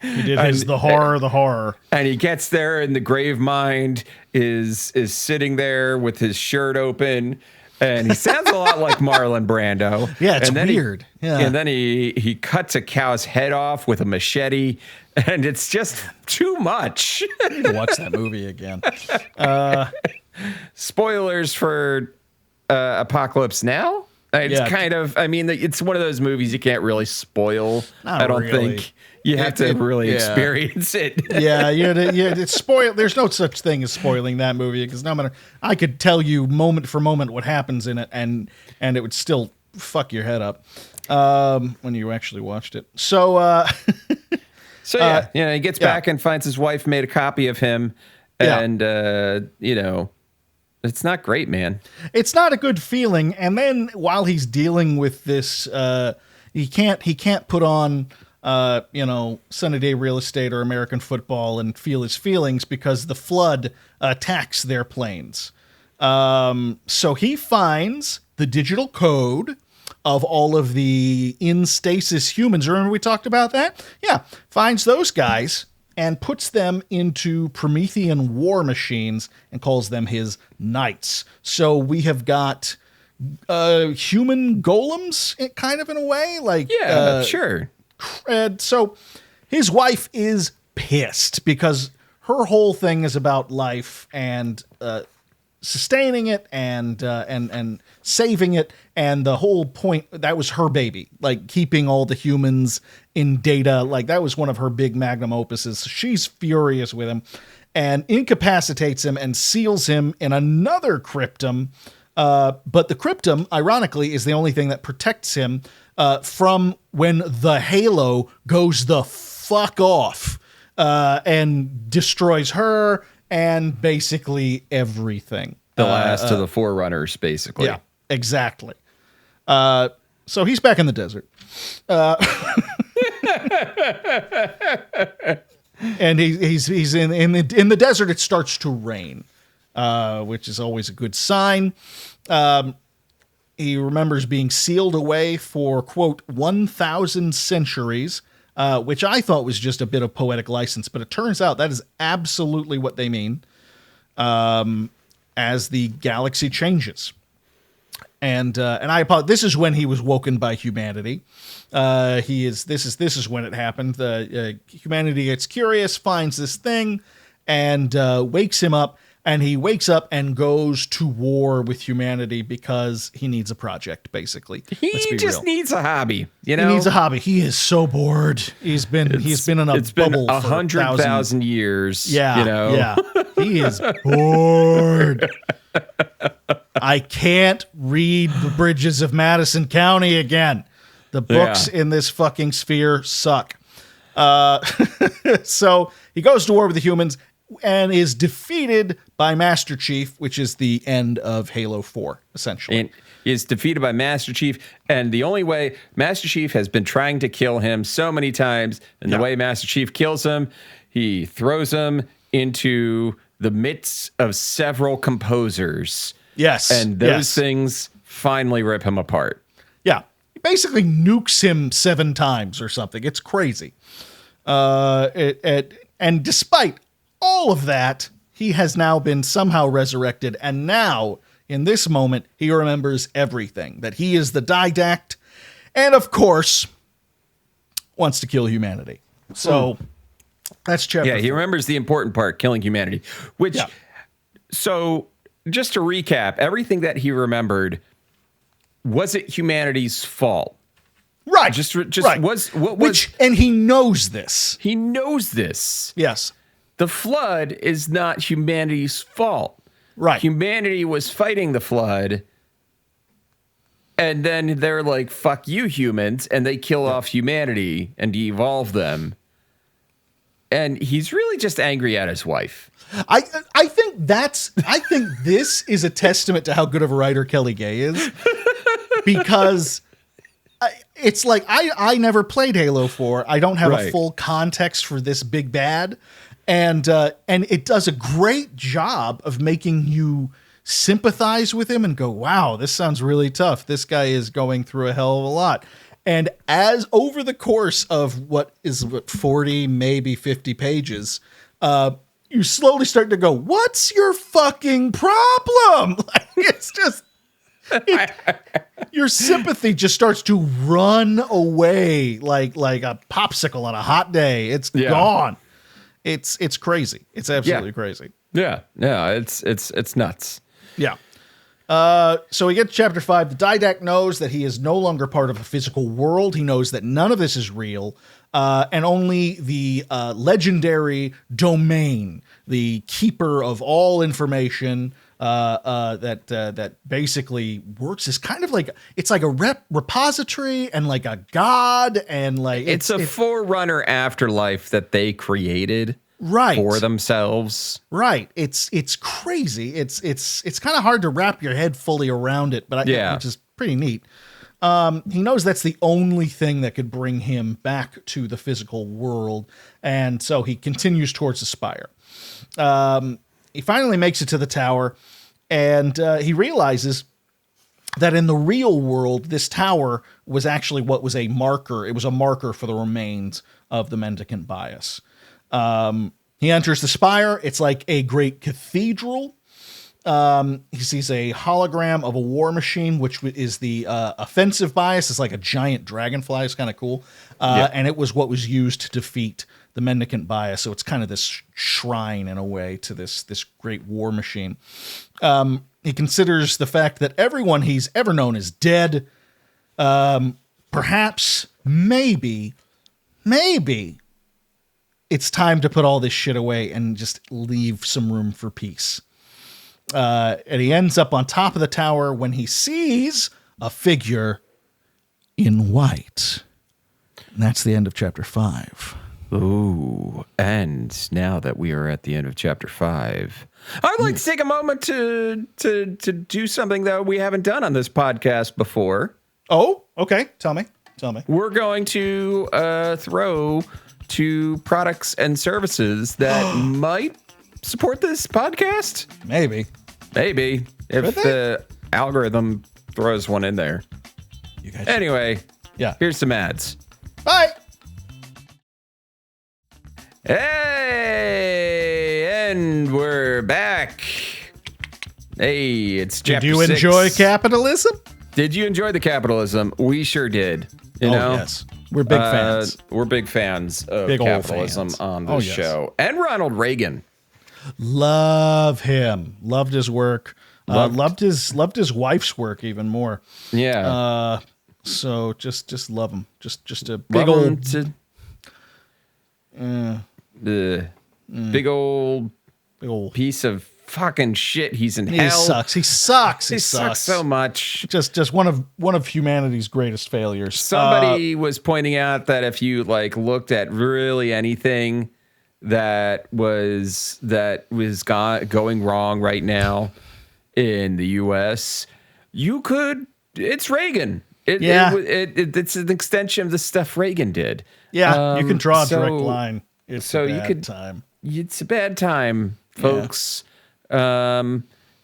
He did the horror. And he gets there, and the grave mind is sitting there with his shirt open, and he sounds a lot like Marlon Brando. Yeah, it's and then weird. And then he cuts a cow's head off with a machete, and it's just too much. I need to watch that movie again. Spoilers for Apocalypse Now. It's kind of, I mean, it's one of those movies you can't really spoil. I don't think. You have to really experience it. It's spoiled. There's no such thing as spoiling that movie, because no matter, I could tell you moment for moment what happens in it, and it would still fuck your head up when you actually watched it. So, he gets back and finds his wife made a copy of him, and you know, it's not great, man. It's not a good feeling. And then while he's dealing with this, he can't put on Sunny Day Real Estate or American Football and feel his feelings, because the flood attacks their planes. So he finds the digital code of all of the in stasis humans. Remember we talked about that? Yeah. Finds those guys and puts them into Promethean war machines and calls them his knights. So we have got human golems, kind of, in a way. Like, sure. So his wife is pissed because her whole thing is about life and sustaining it and saving it, and the whole point, that was her baby, like keeping all the humans in data, like that was one of her big magnum opuses. She's furious with him and incapacitates him and seals him in another cryptum. But the cryptum, ironically, is the only thing that protects him from when the halo goes the fuck off and destroys her and basically everything. The last of the Forerunners, basically. Yeah, exactly. So he's back in the desert. And he's in the desert. It starts to rain, which is always a good sign. He remembers being sealed away for, quote, 1,000 centuries, which I thought was just a bit of poetic license, but it turns out that is absolutely what they mean, as the galaxy changes. And I apologize. This is when he was woken by humanity. This is when it happened. Humanity gets curious, finds this thing, and wakes him up. And he wakes up and goes to war with humanity because he needs a project, basically. He just needs a hobby, you know? He needs a hobby. He is so bored. He's been in a bubble for 100,000 years. Yeah, you know? Yeah. He is bored. I can't read The Bridges of Madison County again. The books in this fucking sphere suck. So he goes to war with the humans and is defeated by Master Chief, which is the end of Halo 4, essentially. And is defeated by Master Chief, and the only way Master Chief has been trying to kill him so many times, and the way Master Chief kills him, he throws him into the midst of several composers. Yes. And those things finally rip him apart. Yeah. He basically nukes him 7 times or something. It's crazy. And despite all of that, he has now been somehow resurrected, and now, in this moment, he remembers everything, that he is the Didact, and of course, wants to kill humanity. So, that's chapter 4. He remembers the important part, killing humanity, which, so, just to recap, everything that he remembered, was it humanity's fault? Right. Right. And he knows this. He knows this. Yes. The flood is not humanity's fault. Right. Humanity was fighting the flood, and then they're like, fuck you, humans, and they kill off humanity and de-evolve them. And he's really just angry at his wife. I think this is a testament to how good of a writer Kelly Gay is. Because it's like I never played Halo 4. I don't have a Right. full context for this big bad, and it does a great job of making you sympathize with him and go, wow, this sounds really tough. This guy is going through a hell of a lot. And as over the course of what 40, maybe 50 pages, you slowly start to go, what's your fucking problem? Like, it's just, your sympathy just starts to run away like a popsicle on a hot day. It's gone. It's crazy. It's absolutely crazy. Yeah. It's nuts. Yeah. So we get to chapter 5. The Didact knows that he is no longer part of a physical world. He knows that none of this is real, and only the legendary domain, the keeper of all information, that basically works as kind of like, it's like a repository and like a god, and like it's a Forerunner afterlife that they created. Right. For themselves. Right. It's crazy. It's kind of hard to wrap your head fully around it, but which is pretty neat. He knows that's the only thing that could bring him back to the physical world, and so he continues towards the spire. He finally makes it to the tower, and he realizes that in the real world, this tower was actually what was a marker. It was a marker for the remains of the mendicant bias. He enters the spire. It's like a great cathedral. He sees a hologram of a war machine, which is the offensive bias. It's like a giant dragonfly. It's kind of cool. And it was what was used to defeat the mendicant bias. So it's kind of this shrine in a way to this great war machine. He considers the fact that everyone he's ever known is dead. Perhaps, maybe it's time to put all this shit away and just leave some room for peace. And he ends up on top of the tower when he sees a figure in white. And that's the end of chapter 5. Ooh, and now that we are at the end of chapter 5, I'd like to take a moment to do something that we haven't done on this podcast before. Oh, okay. Tell me. We're going to throw 2 products and services that might support this podcast. Maybe. If the algorithm throws one in there. You guys anyway, yeah. Here's some ads. Bye. Hey, and we're back. Hey, it's chapter 6. Did you enjoy capitalism? Did you enjoy the capitalism? We sure did. You know? Yes. We're big fans. We're big fans of Big old capitalism fans. on this show. And Ronald Reagan. Love him. Loved his work. Loved his wife's work even more. Yeah. So just love him. Just a big old big old piece of fucking shit. He's in hell. He sucks so much. Just one of humanity's greatest failures. Somebody was pointing out that if you like looked at really anything that was going wrong right now in the U.S., it's Reagan. It's an extension of the stuff Reagan did. Yeah, you can draw a direct line. It's a bad time, folks. Yeah.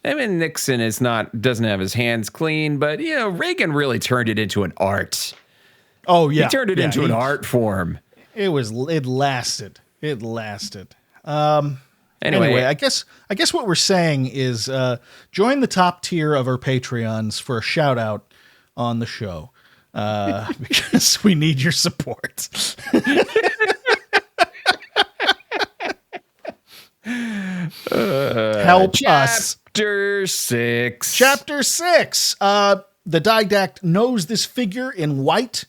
I mean, Nixon doesn't have his hands clean, but Reagan really turned it into an art. Oh yeah, he turned it into an art form. It lasted. Anyway, I guess what we're saying is join the top tier of our Patreons for a shout out on the show because we need your support. Help us. Chapter 6. The Didact knows this figure in white.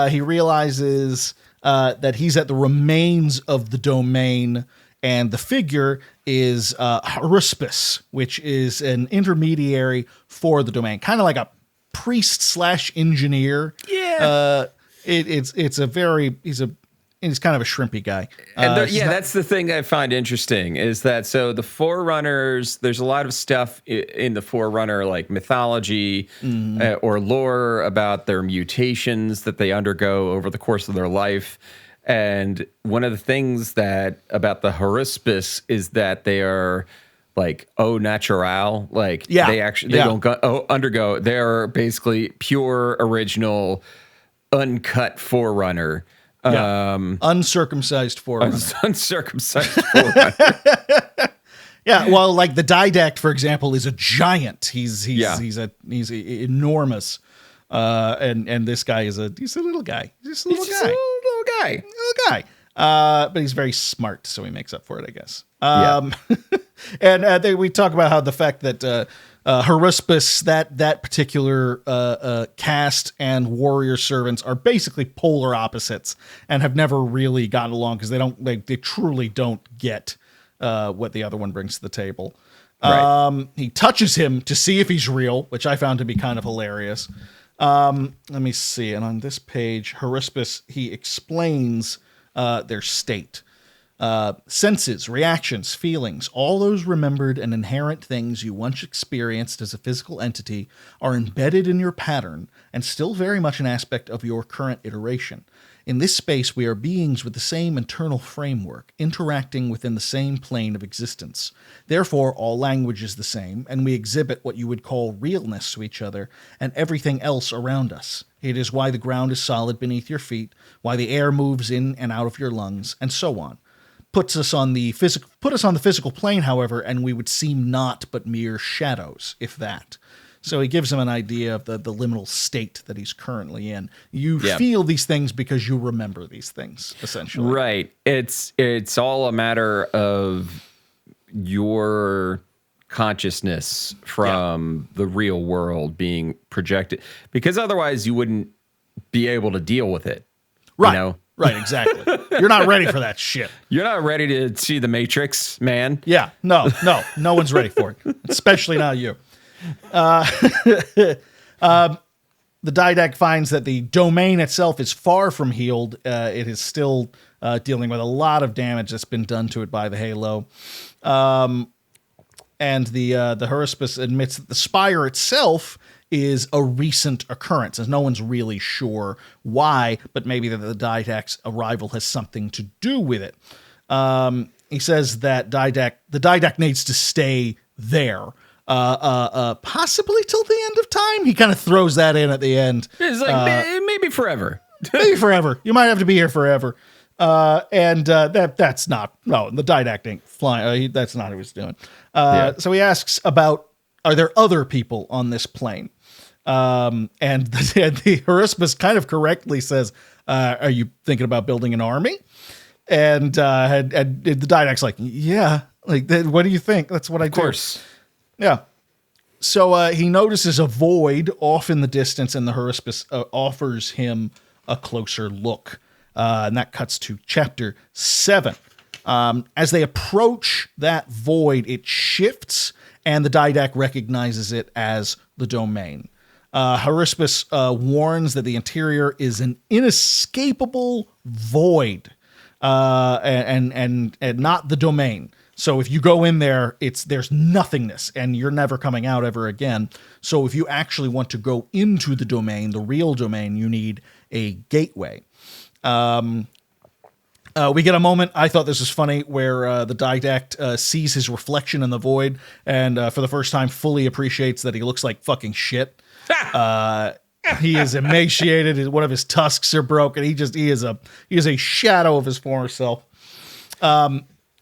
He realizes that he's at the remains of the domain, and the figure is Haruspis, which is an intermediary for the domain, kind of like a priest / engineer. Yeah. He's a he's kind of a shrimpy guy. And that's the thing I find interesting is that so the Forerunners, there's a lot of stuff in the Forerunner, like mythology or lore about their mutations that they undergo over the course of their life. And one of the things that about the Haruspis is that they are like au natural, like they don't undergo. They're basically pure, original, uncut Forerunner. Uncircumcised Forerunner. Uncircumcised Forerunner. Yeah, well, like the Didact, for example, is a giant. He's enormous. And this guy he's a little guy. He's a little guy. But he's very smart, so he makes up for it, I guess. And we talk about how the fact that Haruspis, that particular caste and warrior servants are basically polar opposites and have never really gotten along because they truly don't get what the other one brings to the table. Right. He touches him to see if he's real, which I found to be kind of hilarious. Let me see. And on this page, Haruspis, he explains their state. Senses, reactions, feelings, all those remembered and inherent things you once experienced as a physical entity are embedded in your pattern and still very much an aspect of your current iteration. In this space, we are beings with the same internal framework, interacting within the same plane of existence. Therefore, all language is the same, and we exhibit what you would call realness to each other and everything else around us. It is why the ground is solid beneath your feet, why the air moves in and out of your lungs, and so on. Put us on the physical plane, however, and we would seem naught but mere shadows, if that. So he gives him an idea of the liminal state that he's currently in. You feel these things because you remember these things, essentially. Right. It's all a matter of your consciousness from the real world being projected, because otherwise you wouldn't be able to deal with it. Right. You know? Right, exactly. You're not ready for that shit. You're not ready to see the Matrix, man. Yeah, no one's ready for it, especially not you. The Didact finds that the domain itself is far from healed. It is still dealing with a lot of damage that's been done to it by the Halo. And the Haruspis admits that the spire itself is a recent occurrence, as no one's really sure why, but maybe that the Didact's arrival has something to do with it. He says that the Didact needs to stay there, possibly till the end of time. He kind of throws that in at the end. It's like maybe forever. Maybe forever. You might have to be here forever. That's not. No, the Didact ain't flying. That's not what he was doing. So he asks about, are there other people on this plane? And the Haruspis kind of correctly says, are you thinking about building an army? And the Didact's like, yeah. Like, what do you think? That's what I do. Of course. Yeah. So he notices a void off in the distance, and the Haruspis offers him a closer look. And that cuts to chapter 7. As they approach that void, it shifts, and the Didact recognizes it as the domain. Haruspis warns that the interior is an inescapable void, and not the domain. So if you go in there, there's nothingness, and you're never coming out ever again. So if you actually want to go into the domain, the real domain, you need a gateway. We get a moment, I thought this was funny, where the Didact sees his reflection in the void, and for the first time fully appreciates that he looks like fucking shit. He is emaciated. One of his tusks are broken. He is a shadow of his former self.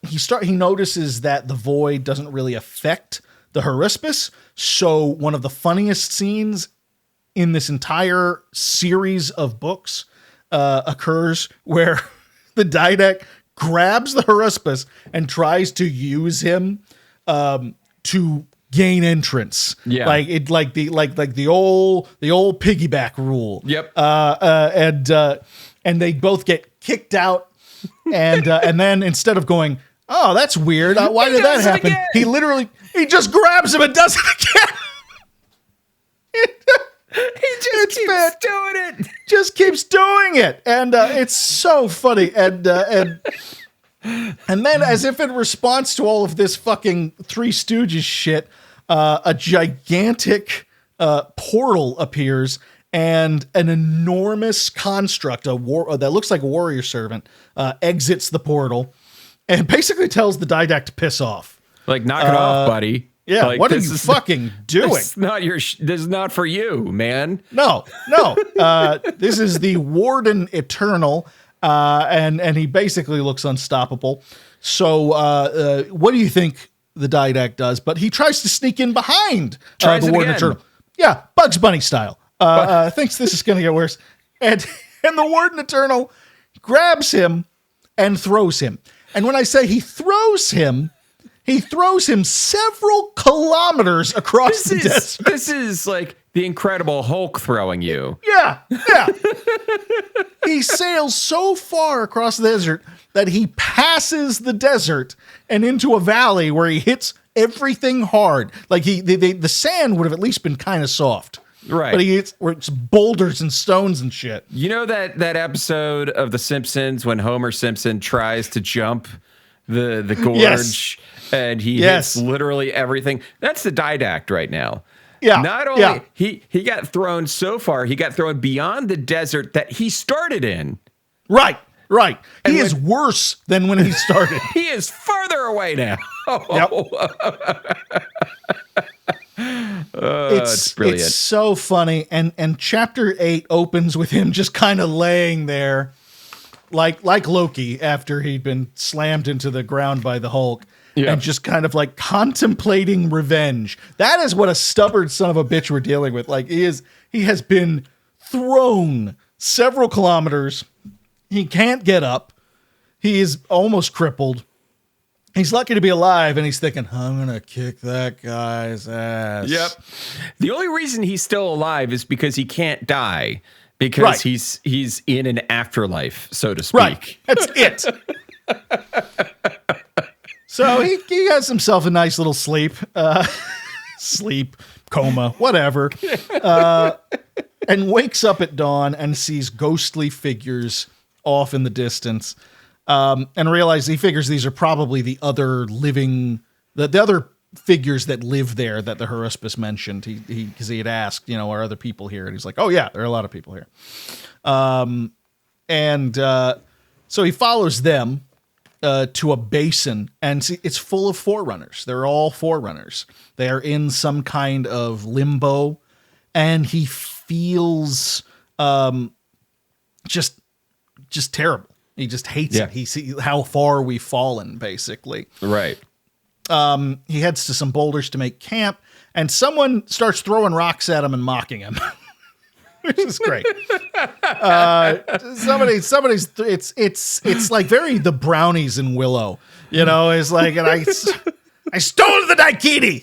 He notices that the void doesn't really affect the Haruspis. So one of the funniest scenes in this entire series of books occurs where the Didact grabs the Haruspis and tries to use him to gain entrance. Yeah. Like the old piggyback rule. Yep. And they both get kicked out, and then instead of going, oh, that's weird, why did that happen? He just grabs him and does it again. just keeps doing it. Just keeps doing it, and it's so funny. And then, as if in response to all of this fucking Three Stooges shit, a gigantic portal appears, and an enormous construct, that looks like a warrior servant, exits the portal, and basically tells the Didact to piss off. Like, knock it off, buddy. Yeah, like, what are you fucking doing? This is not for you, man. No. This is the Warden Eternal, and he basically looks unstoppable. So, what do you think the Didact does? But he tries to sneak in behind the Warden Eternal. Yeah, Bugs Bunny style. Thinks this is going to get worse. And the Warden Eternal grabs him and throws him. And when I say he throws him several kilometers across the desert. This is like the Incredible Hulk throwing you. Yeah. He sails so far across the desert that he passes the desert and into a valley where he hits everything hard. Like the sand would have at least been kind of soft. Right. But he hits where it's boulders and stones and shit. You know that episode of The Simpsons when Homer Simpson tries to jump the gorge? Yes. And he hits literally everything. That's the Didact right now. Yeah. Not only he got thrown so far, he got thrown beyond the desert that he started in. Right. He is worse than when he started. He is farther away now. It's brilliant. It's so funny. And chapter 8 opens with him just kind of laying there like Loki after he'd been slammed into the ground by the Hulk. Yeah. And just kind of like contemplating revenge. That is what a stubborn son of a bitch we're dealing with. Like he has been thrown several kilometers. He can't get up. He is almost crippled. He's lucky to be alive, and he's thinking, I'm going to kick that guy's ass. Yep. The only reason he's still alive is because he can't die. Because he's in an afterlife, so to speak. Right. That's it. So he has himself a nice little sleep, coma, whatever, and wakes up at dawn and sees ghostly figures off in the distance, and realizes he figures these are probably the other living, the other figures that live there that the Haruspis mentioned. Because he had asked, are other people here? And he's like, oh yeah, there are a lot of people here. So he follows them to a basin, and see, it's full of Forerunners. They're all Forerunners. They are in some kind of limbo, and he feels just terrible. He just hates it. He sees how far we've fallen, basically. Right. He heads to some boulders to make camp, and someone starts throwing rocks at him and mocking him. Which is great. It's like very the brownies in Willow, it's like, and I stole the Daikini,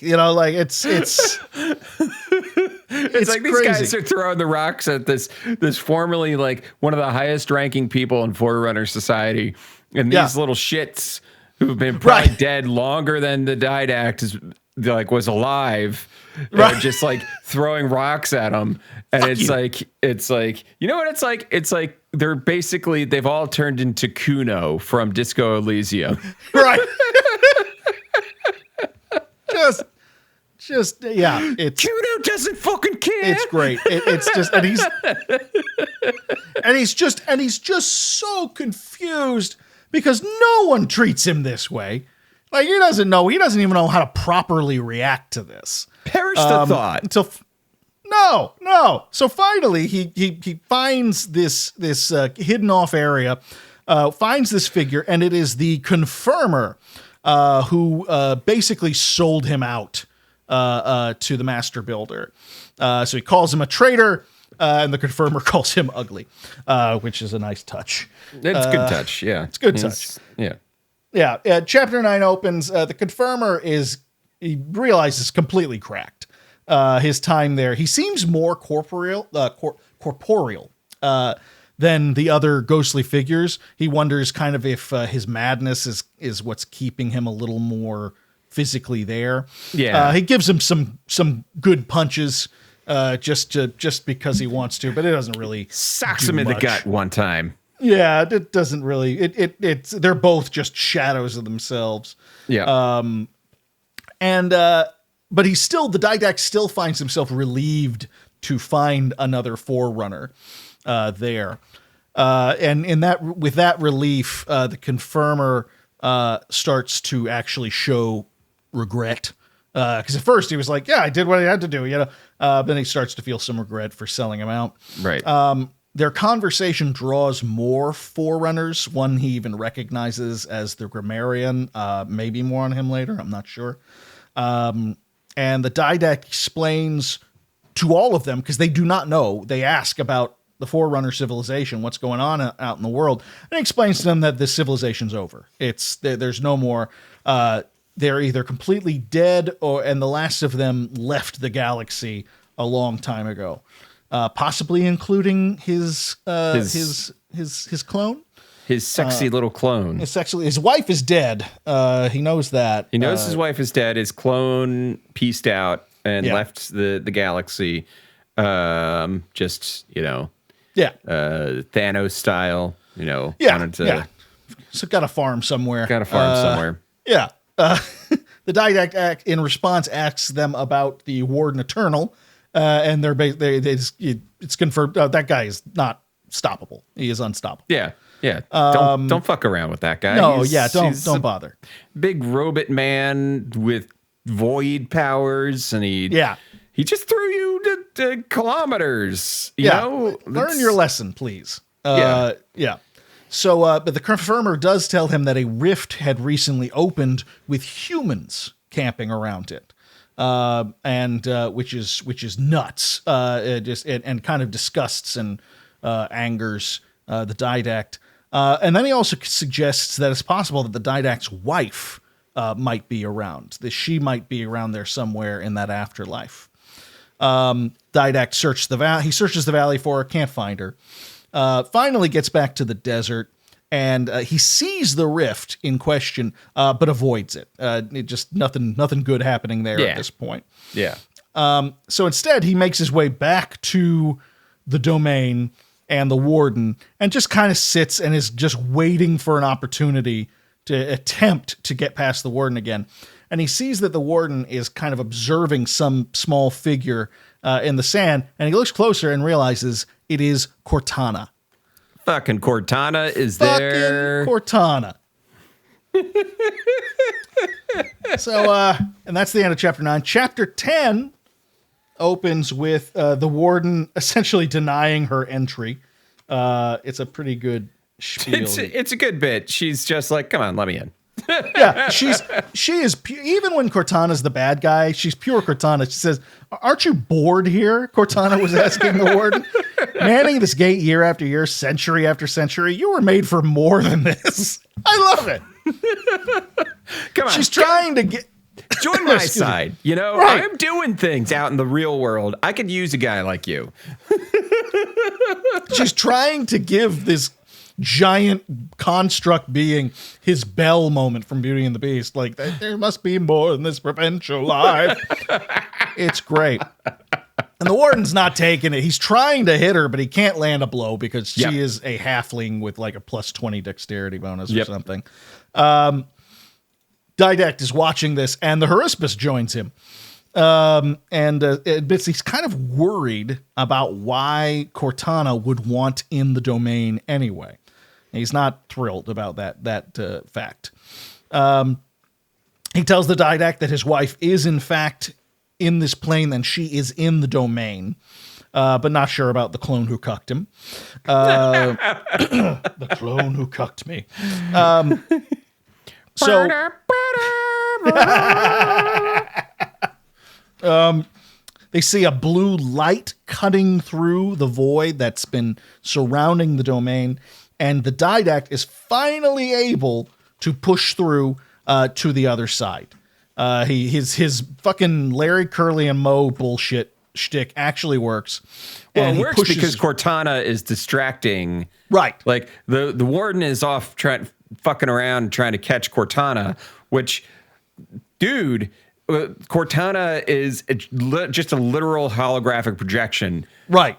it's like crazy. These guys are throwing the rocks at this formerly like one of the highest ranking people in Forerunner society, and these little shits who've been probably dead longer than the Didact was alive. Right. Just like throwing rocks at them. And it's like, you know what it's like? It's like they've all turned into Kuno from Disco Elysium. Right. It's Kuno doesn't fucking care. It's great. It's just, and he's just so confused because no one treats him this way. Like he doesn't even know how to properly react to this. Perish the thought. No. So finally, he finds this hidden off area, finds this figure, and it is the Confirmer, who basically sold him out to the Master Builder. So he calls him a traitor, and the Confirmer calls him ugly, which is a nice touch. It's a good touch. Yeah, it's a good touch. Yeah. Yeah, chapter 9 opens. The Confirmer he realizes completely cracked. His time there, he seems more corporeal than the other ghostly figures. He wonders kind of if his madness is what's keeping him a little more physically there. Yeah, he gives him some good punches, just because he wants to, but it doesn't really Socks do him in the much. gut one time. Yeah, it doesn't really. It's they're both just shadows of themselves. Yeah. But he's still, the Didact still finds himself relieved to find another Forerunner there. And with that relief, the Confirmer starts to actually show regret. Because at first he was like, yeah, I did what I had to do, then he starts to feel some regret for selling him out. Right. Their conversation draws more Forerunners, one he even recognizes as the Grammarian, maybe more on him later, I'm not sure. And the Didact explains to all of them, because they do not know, they ask about the Forerunner civilization, what's going on out in the world, and he explains to them that this civilization's over. There's no more. They're either completely dead, and the last of them left the galaxy a long time ago, possibly including his clone. His sexy little clone. His wife is dead. He knows that. He knows his wife is dead. His clone pieced out and left the galaxy. Thanos style. Wanted to. So got a farm somewhere. Yeah. The Didact in response asks them about the Warden Eternal, and it's confirmed that guy is not stoppable. He is unstoppable. Yeah. Yeah, don't fuck around with that guy. No, don't bother. Big robot man with void powers, and he just threw you to kilometers. You know, learn your lesson, please. So, but the Confirmer does tell him that a rift had recently opened with humans camping around it, and which is nuts. And kind of disgusts and angers the Didact. And then he also suggests that it's possible that the Didact's wife might be around. That she might be around there somewhere in that afterlife. Didact searches the valley. He searches the valley for her, can't find her. Finally gets back to the desert, and he sees the rift in question, but avoids it. It just nothing good happening there at this point. Yeah. So instead, he makes his way back to the domain and the Warden, and just kind of sits and is just waiting for an opportunity to attempt to get past the Warden again. And he sees that the Warden is kind of observing some small figure in the sand, and he looks closer and realizes it is Cortana. Fucking Cortana is there. Cortana. So, and that's the end of chapter 9. Chapter 10 opens with the Warden essentially denying her entry. It's a pretty good spiel. It's a good bit. She's just like, come on, let me in. Yeah, she is even when Cortana's the bad guy, she's pure Cortana. She says, "Aren't you bored here?" Cortana was asking the Warden. "Manning this gate year after year, century after century. You were made for more than this." I love it. Come on, she's trying to get. Join my side. You know, right. I'm doing things out in the real world. I could use a guy like you. She's trying to give this giant construct being his Belle moment from Beauty and the Beast. Like, there must be more than this provincial life. It's great. And the Warden's not taking it. He's trying to hit her, but he can't land a blow because she is a halfling with like a plus 20 dexterity bonus or something. Didact is watching this, and the Haruspis joins him. And admits he's kind of worried about why Cortana would want in the domain anyway. He's not thrilled about that fact. He tells the Didact that his wife is in fact in this plane and she is in the domain, but not sure about the clone who cucked him. The clone who cucked me. They see a blue light cutting through the void that's been surrounding the domain, and the Didact is finally able to push through to the other side. His fucking Larry, Curly, and Moe bullshit shtick actually works. Well, it works because Cortana is distracting. Right. Like, the Warden is off fucking around trying to catch Cortana, which, dude, Cortana is just a literal holographic projection. Right.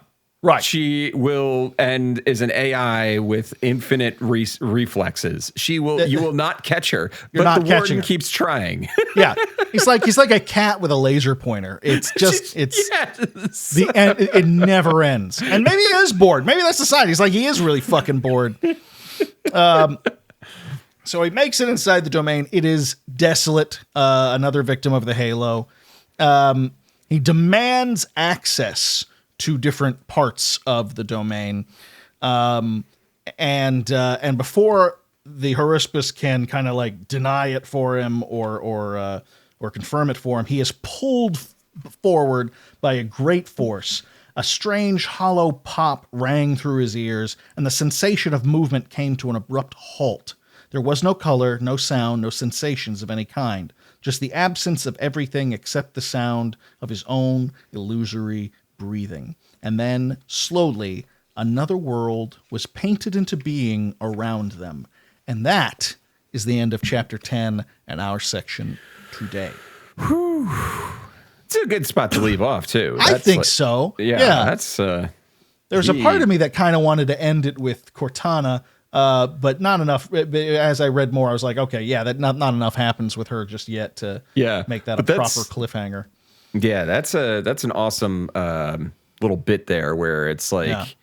She will and is an AI with infinite reflexes. You will not catch her, but the warden keeps trying. Yeah, he's like a cat with a laser pointer. It's just the end. It never ends. And maybe he is bored. Maybe that's the sign. He's like he is really fucking bored. So he makes it inside the domain. It is desolate. Another victim of the Halo. He demands access to different parts of the domain. And before the Haruspis can kind of like deny it for him or confirm it for him, he is pulled forward by a great force. A strange hollow pop rang through his ears, and the sensation of movement came to an abrupt halt. There was no color, no sound, no sensations of any kind, just the absence of everything except the sound of his own illusory breathing. And then, slowly, another world was painted into being around them. And that is the end of Chapter 10 and our section today. Whew. It's a good spot to leave off, too. I think so. Yeah. That's... There's a part of me that kind of wanted to end it with Cortana, but not enough. As I read more, I was like, okay, yeah, that not enough happens with her just yet to make that a proper cliffhanger. Yeah, that's an awesome little bit there where it's like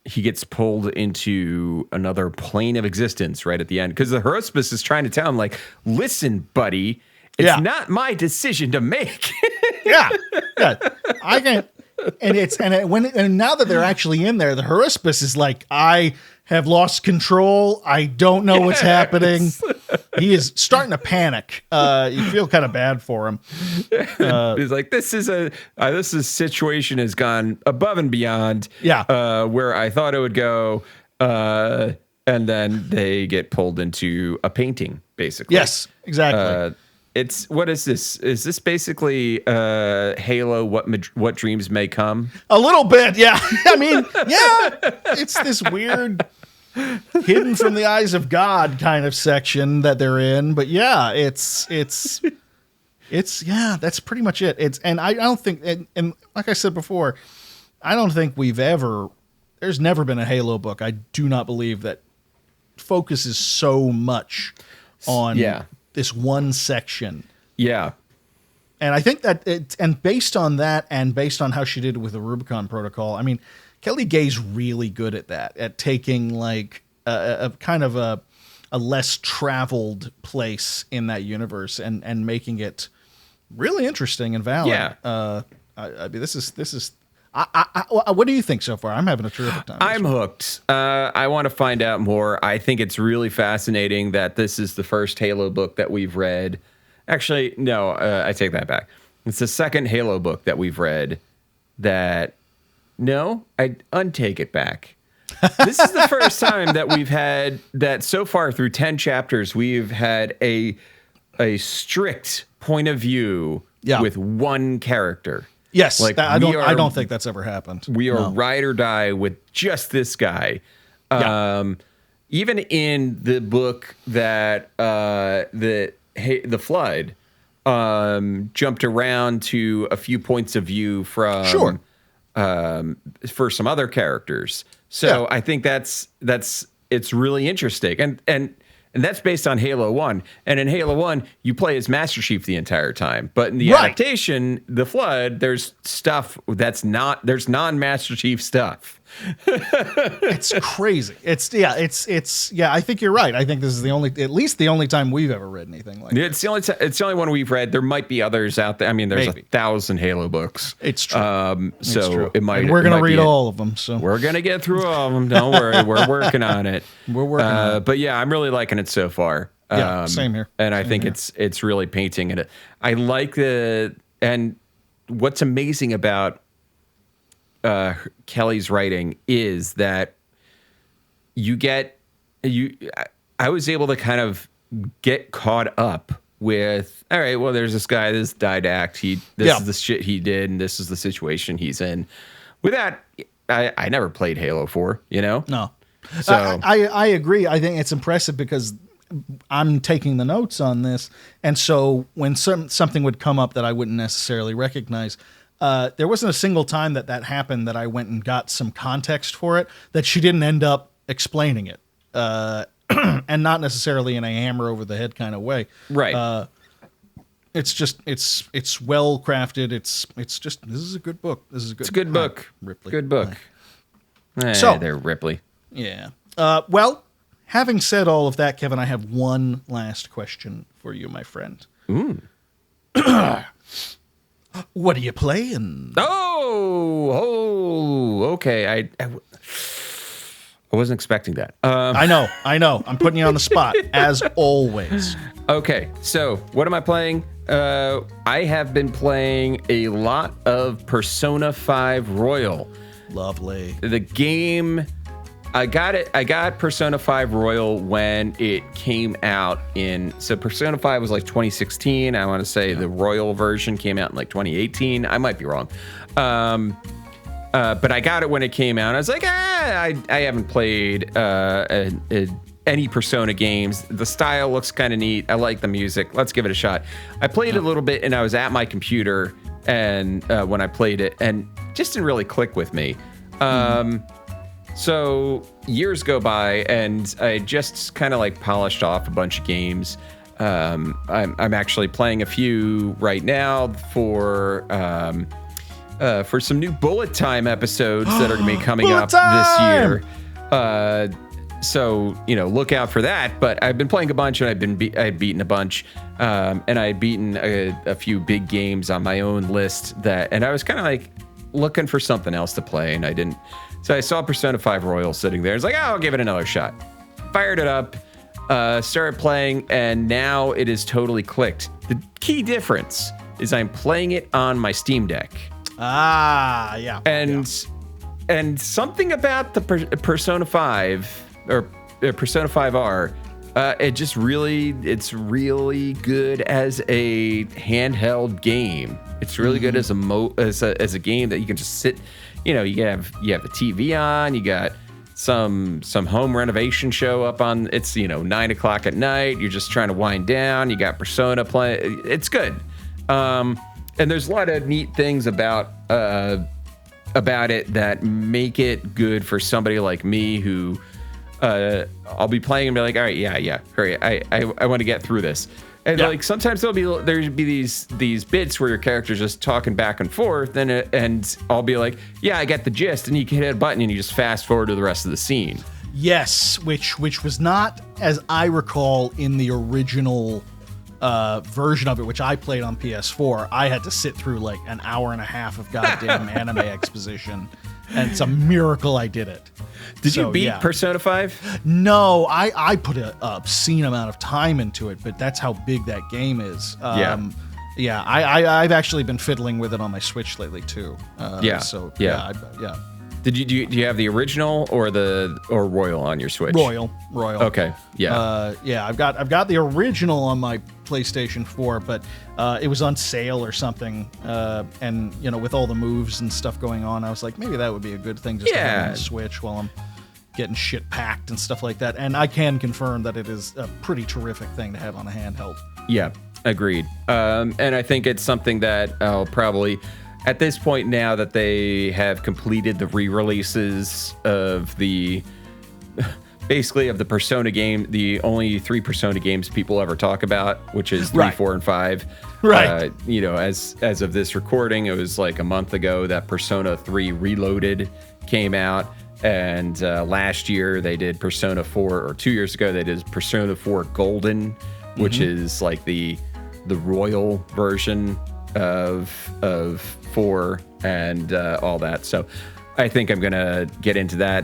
he gets pulled into another plane of existence right at the end because the Haruspis is trying to tell him like, listen, buddy, it's not my decision to make. yeah, I can. And now that they're actually in there, the Haruspis is like, I have lost control. I don't know what's happening. He is starting to panic. You feel kind of bad for him. He's like, this situation has gone above and beyond. Where I thought it would go. And then they get pulled into a painting, basically. Yes, exactly. What is this? Is this basically Halo? What dreams may come? A little bit, yeah. I mean, yeah. It's this weird, hidden from the eyes of God kind of section that they're in. But yeah, it's that's pretty much it. I don't think, and like I said before, I don't think there's never been a Halo book. I do not believe that focuses so much on this one section. Yeah. And I think that and based on that and based on how she did with the Rubicon Protocol, I mean, Kelly Gay's really good at that, at taking like a kind of a less traveled place in that universe and making it really interesting and valid. Yeah. I mean, this is what do you think so far? I'm having a terrific time. I'm hooked. I want to find out more. I think it's really fascinating that this is the first Halo book that we've read. Actually, no, I take that back. It's the second Halo book that we've read that... No, I untake it back. This is the first time that we've had that so far through 10 chapters, we've had a strict point of view with one character. Yes, like I don't think that's ever happened. We are ride or die with just this guy. Even in the book that the Flood jumped around to a few points of view from for some other characters. So I think it's really interesting. And that's based on Halo 1. And in Halo 1, you play as Master Chief the entire time. But in the adaptation, The Flood, there's stuff there's non-Master Chief stuff. It's crazy. I think you're right. I think this is at least the only time we've ever read anything like this. It's the only one we've read. There might be others out there. I mean, there's 1,000 Halo books. It's true. It's true. It might. And we're gonna read all of them. So we're gonna get through all of them. Don't worry. We're working on it. We're working on it. But yeah, I'm really liking it so far. Same here. And I think it's really painting it. I like and what's amazing about Kelly's writing is that I was able to kind of get caught up with, all right, well, there's this guy, this Didact, this is the shit he did, and this is the situation he's in. With that, I never played Halo 4, you know? No. So I agree. I think it's impressive because I'm taking the notes on this. And so when something would come up that I wouldn't necessarily recognize, there wasn't a single time that happened that I went and got some context for it that she didn't end up explaining it. And not necessarily in a hammer over the head kind of way. Right. It's just it's well crafted. It's just, this is a good book. This is a good. It's a good book. Ripley. Good book. So there, Ripley. Yeah. Well, having said all of that, Kevin, I have one last question for you, my friend. What are you playing? Okay. I wasn't expecting that. I know. I'm putting you on the spot, as always. Okay, so what am I playing? I have been playing a lot of Persona 5 Royal. Lovely. The game, I got Persona 5 Royal when it came out so Persona 5 was like 2016. I want to say the Royal version came out in like 2018. I might be wrong. But I got it when it came out. I was like, I haven't played any Persona games. The style looks kind of neat. I like the music. Let's give it a shot. I played it a little bit, and I was at my computer and when I played it, and just didn't really click with me. So years go by, and I just kind of like polished off a bunch of games. I'm actually playing a few right now for some new Bullet Time episodes that are going to be coming up this year. So, look out for that. But I've been playing a bunch, and I've beaten a bunch, and I had beaten a few big games on my own list and I was kind of like looking for something else to play, and I didn't. So I saw Persona 5 Royal sitting there. I was like, I'll give it another shot. Fired it up, started playing, and now it is totally clicked. The key difference is I'm playing it on my Steam Deck. Yeah. And something about the Persona 5 or Persona 5R, it's really good as a handheld game. It's really good as a game that you can just sit. You have the TV on. You got some home renovation show up on. It's 9:00 at night. You're just trying to wind down. You got Persona playing. It's good. And there's a lot of neat things about it that make it good for somebody like me who I'll be playing and be like, all right, yeah, hurry, I want to get through this. And like sometimes there'll be these bits where your character's just talking back and forth, and I'll be like, yeah, I get the gist, and you can hit a button and you just fast forward to the rest of the scene. Yes, which was not, as I recall, in the original version of it, which I played on PS4. I had to sit through like an hour and a half of goddamn anime exposition, and it's a miracle I did it. Did you beat Persona 5? No, I put an obscene amount of time into it, but that's how big that game is. I've actually been fiddling with it on my Switch lately too. Yeah. Do you have the original or Royal on your Switch? Royal. Okay. Yeah. I've got the original on my PlayStation 4, but it was on sale or something. And with all the moves and stuff going on, I was like, maybe that would be a good thing just to have on the Switch while I'm getting shit packed and stuff like that. And I can confirm that it is a pretty terrific thing to have on a handheld. Yeah, agreed. And I think it's something that I'll probably, at this point now that they have completed the re-releases of the Persona game, the only 3 Persona games people ever talk about, which is 3, 4, and 5. Right. As of this recording, it was like a month ago that Persona 3 Reloaded came out. And last year they did Persona 4, or 2 years ago they did Persona 4 Golden, which is like the royal version of 4 and all that. So I think I'm gonna get into that.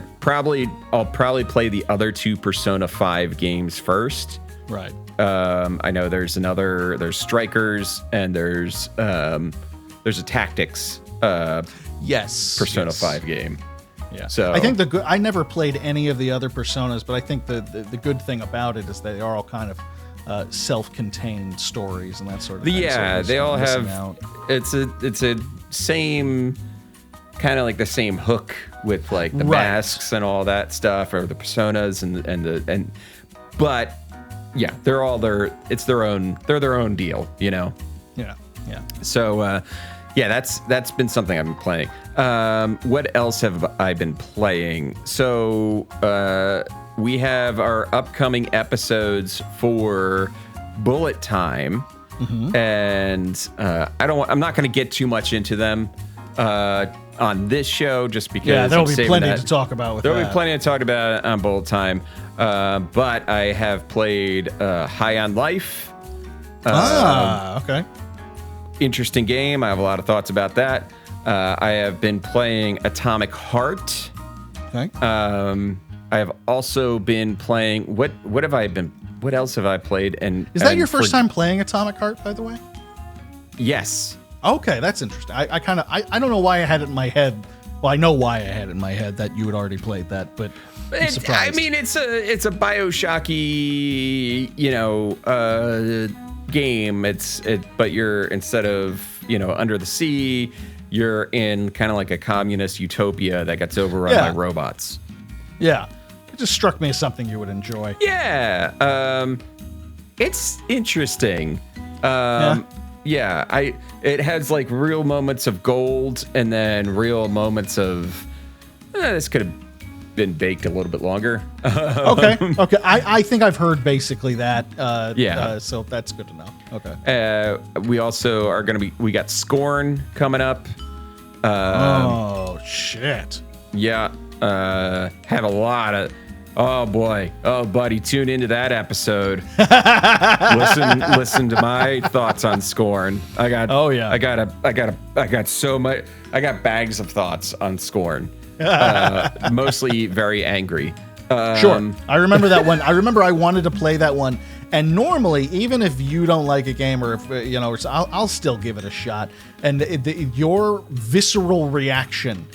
I'll probably play the other 2 Persona 5 games first. Right. I know there's Strikers, and there's a Tactics Persona 5 game. Yeah. So I think I never played any of the other Personas, but I think the good thing about it is they are all kind of self-contained stories and that sort of thing. Yeah, so they all have. It's a same kind of like the same hook with like the masks and all that stuff, or the personas but yeah, it's their own deal, you know. Yeah. So yeah, that's been something I've been playing. What else have I been playing? So we have our upcoming episodes for Bullet Time, and I'm not going to get too much into them on this show, just because there'll be plenty to talk about with There'll be plenty to talk about on Bullet Time. But I have played High on Life. Okay. Interesting game. I have a lot of thoughts about that. I have been playing Atomic Heart. Okay. I have also been playing what else have I played? And is that your first time playing Atomic Heart, by the way? Yes. Okay, that's interesting. I don't know why I had it in my head. Well, I know why I had it in my head that you had already played that, but I'm surprised. I mean, it's a BioShocky, game. But you're, instead of under the sea, you're in kind of like a communist utopia that gets overrun by robots. Yeah, it just struck me as something you would enjoy. Yeah, it's interesting. It has like real moments of gold and then real moments of this could have been baked a little bit longer. Okay. I think I've heard basically that. So that's good to know. Okay. We also are we got Scorn coming up. Oh shit. Yeah. Have a lot of. Oh boy. Oh buddy, tune into that episode. Listen to my thoughts on Scorn. I got so much. I got bags of thoughts on Scorn. Mostly very angry. Sure. I remember that one. I remember I wanted to play that one. And normally, even if you don't like a game, or if I'll still give it a shot. And your visceral reaction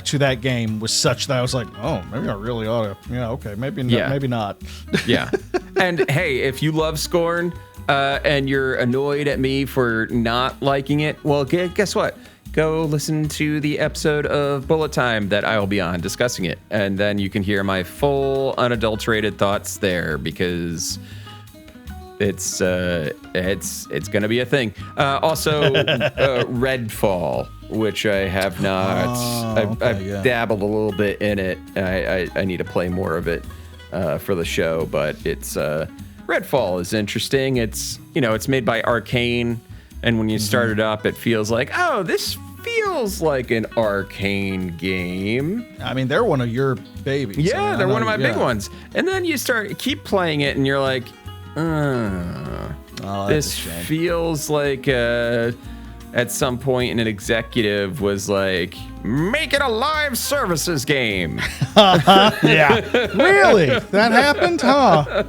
to that game was such that I was like, oh, maybe I really ought to. Yeah, okay, maybe not. Yeah. And hey, if you love Scorn and you're annoyed at me for not liking it, well, guess what? Go listen to the episode of Bullet Time that I will be on discussing it, and then you can hear my full, unadulterated thoughts there, because it's gonna be a thing. Also, Redfall, which I have not. I've dabbled a little bit in it. I need to play more of it for the show, but it's Redfall is interesting. It's made by Arcane. And when you start it up, it feels like, oh, this feels like an Arcane game. I mean, they're one of your babies. Yeah, they're one of my big ones. And then you keep playing it, and you're like, this feels like at some point an executive was like, make it a live services game. Yeah. Really? That happened? Huh?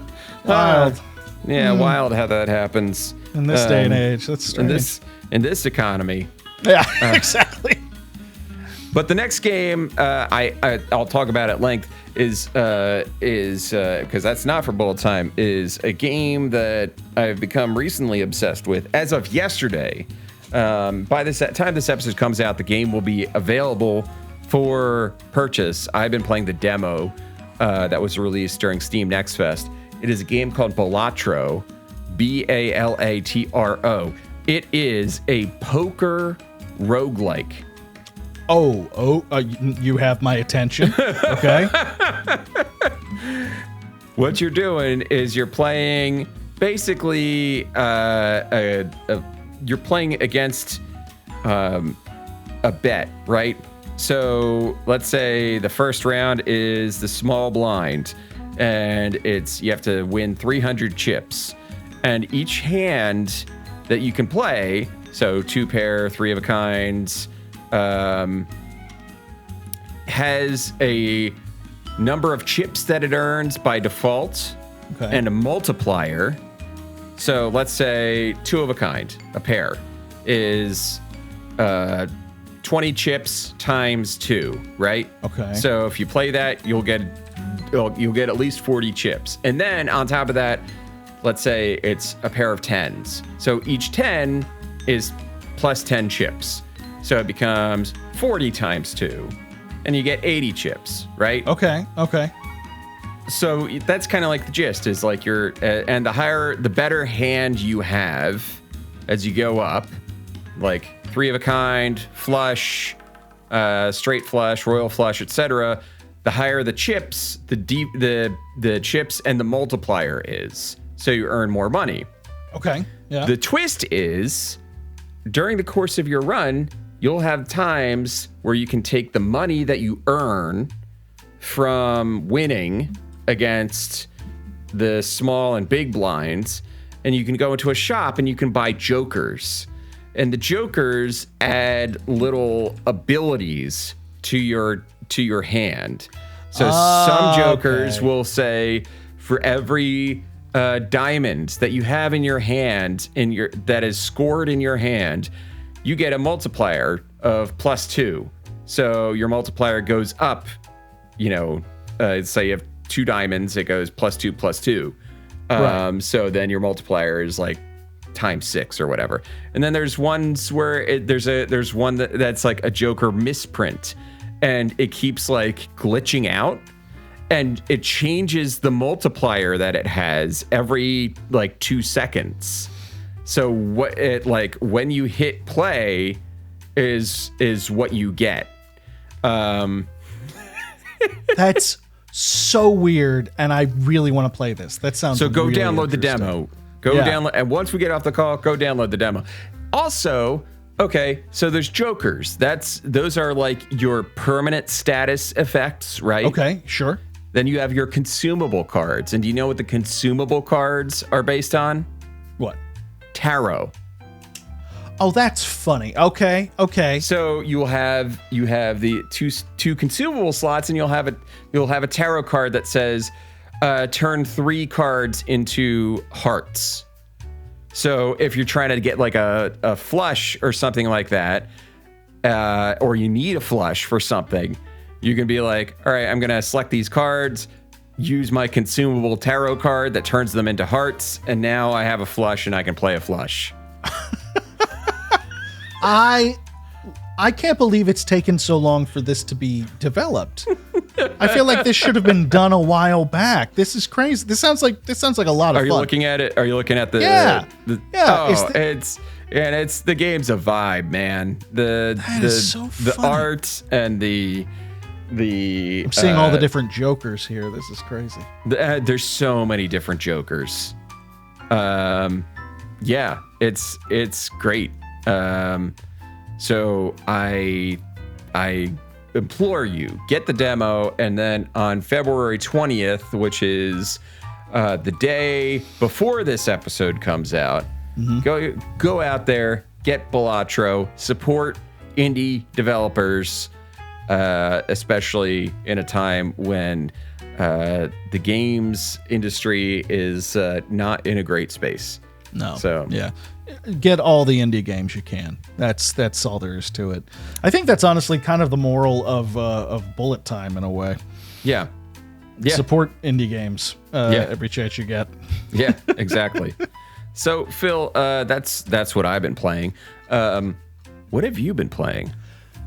Wild. Wild how that happens. In this day and age, that's strange. In this economy. Yeah, exactly. But the next game I'll talk about at length is because that's not for Bullet Time, is a game that I've become recently obsessed with as of yesterday. By the time this episode comes out, the game will be available for purchase. I've been playing the demo that was released during Steam Next Fest. It is a game called Balatro. Balatro. It is a poker roguelike. You have my attention. Okay. What you're doing is you're playing basically you're playing against a bet, right? So let's say the first round is the small blind, and you have to win 300 chips. And each hand that you can play, so 2 pair, 3 of a kind, has a number of chips that it earns by default, and a multiplier. So let's say 2 of a kind, a pair, is 20 chips times 2, right? Okay. So if you play that, you'll get at least 40 chips. And then on top of that, let's say it's a pair of 10s. So each 10 is plus 10 chips. So it becomes 40 times 2. And you get 80 chips, right? Okay. So that's kind of like the gist is like and the better hand you have as you go up, like 3 of a kind, flush, straight flush, royal flush, etc. The higher the chips, the chips and the multiplier is, so you earn more money. Okay. Yeah. The twist is, during the course of your run, you'll have times where you can take the money that you earn from winning against the small and big blinds, and you can go into a shop and you can buy jokers. And the jokers add little abilities to your hand. So some jokers will say, for every diamond that you have in your hand, that is scored in your hand, you get a multiplier of +2. So your multiplier goes up. Say you have 2 diamonds, it goes +2 +2. Right. So then your multiplier is like ×6 or whatever. And then there's ones where there's one that's like a joker misprint, and it keeps like glitching out, and it changes the multiplier that it has every like 2 seconds. So when you hit play is what you get. That's so weird, and I really want to play this. That sounds so. Go really download the interesting. demo. Download, and once we get off the call, go download the demo. Also, okay, so there's jokers. Those are like your permanent status effects, right? Okay, sure. Then you have your consumable cards, and do you know what the consumable cards are based on? What? Tarot. Oh, that's funny. Okay. So you have the two consumable slots, and you'll have a tarot card that says turn 3 cards into hearts. So if you're trying to get like a flush or something like that, or you need a flush for something, you can be like, all right, I'm gonna select these cards, use my consumable tarot card that turns them into hearts, and now I have a flush and I can play a flush. I can't believe it's taken so long for this to be developed. I feel like this should have been done a while back. This is crazy. This sounds like a lot of fun. Are you looking at it? Are you looking at the? Yeah. It's the game's a vibe, man. Is so the funny. art and the I'm seeing all the different jokers here. This is crazy. There's so many different jokers. Yeah, it's great. So I implore you, get the demo, and then on February 20th, which is the day before this episode comes out, go out there, get Balatro, support indie developers, especially in a time when the games industry is not in a great space. No. So yeah, get all the indie games you can. That's all there is to it. I think that's honestly kind of the moral of Bullet Time in a way. Yeah. Support indie games every chance you get. Yeah, exactly. So Phil, that's what I've been playing. What have you been playing?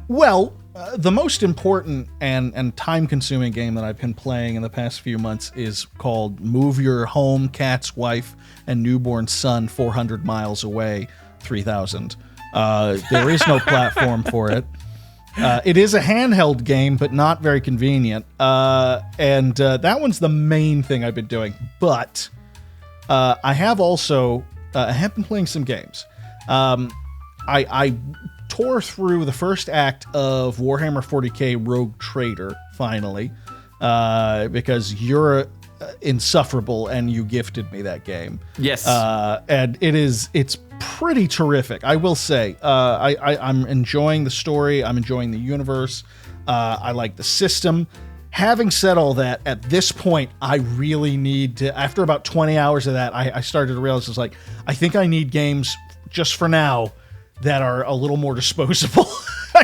Well, the most important and time-consuming game that I've been playing in the past few months is called Move Your Home, Cat's Wife, and Newborn Son 400 Miles Away, 3000. There is no platform for it. It is a handheld game, but not very convenient. And that one's the main thing I've been doing. But I have also I have been playing some games. I tore through the first act of Warhammer 40k Rogue Trader finally, because you're insufferable and you gifted me that game. Yes. And it's pretty terrific, I will say. I'm enjoying the story. I'm enjoying the universe. I like the system. Having said all that, at this point, I really need to, after about 20 hours of that, I started to realize, I think I need games just for now that are a little more disposable. I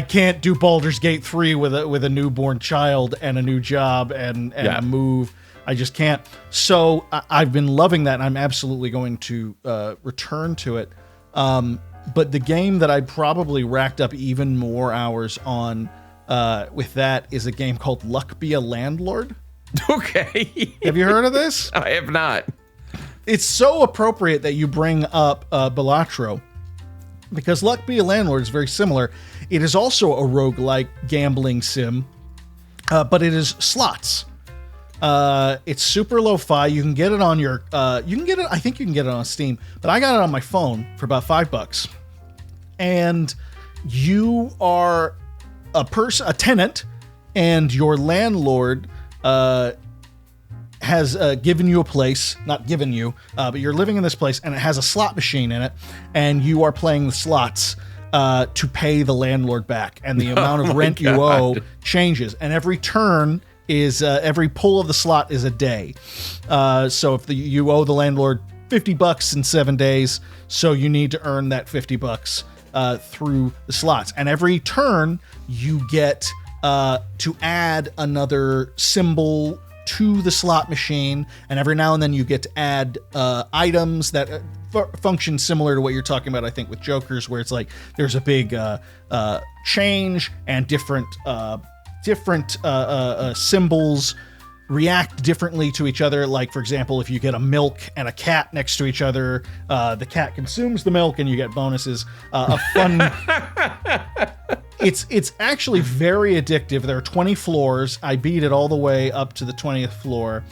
can't do Baldur's Gate 3 with a newborn child and a new job and a move. I just can't. So I've been loving that, and I'm absolutely going to return to it. But the game that I probably racked up even more hours on with that is a game called Luck Be a Landlord. Okay. Have you heard of this? I have not. It's so appropriate that you bring up Balatro, because Luck Be a Landlord is very similar. It is also a roguelike gambling sim, but it is slots. It's super lo-fi. You can get it on your, I think you can get it on Steam, but I got it on my phone for about $5. And you are a tenant, and your landlord, has given you a place, not given you, but you're living in this place, and it has a slot machine in it, and you are playing the slots to pay the landlord back, and the amount of rent you owe changes, and every turn is every pull of the slot is a day. So if you owe the landlord $50 in 7 days, so you need to earn that $50 through the slots, and every turn you get to add another symbol to the slot machine, and every now and then you get to add items that function similar to what you're talking about, I think, with Jokers, where it's like there's a big change, and different symbols react differently to each other. Like, for example, if you get a milk and a cat next to each other, the cat consumes the milk and you get bonuses. A fun... It's actually very addictive. There are 20 floors. I beat it all the way up to the 20th floor,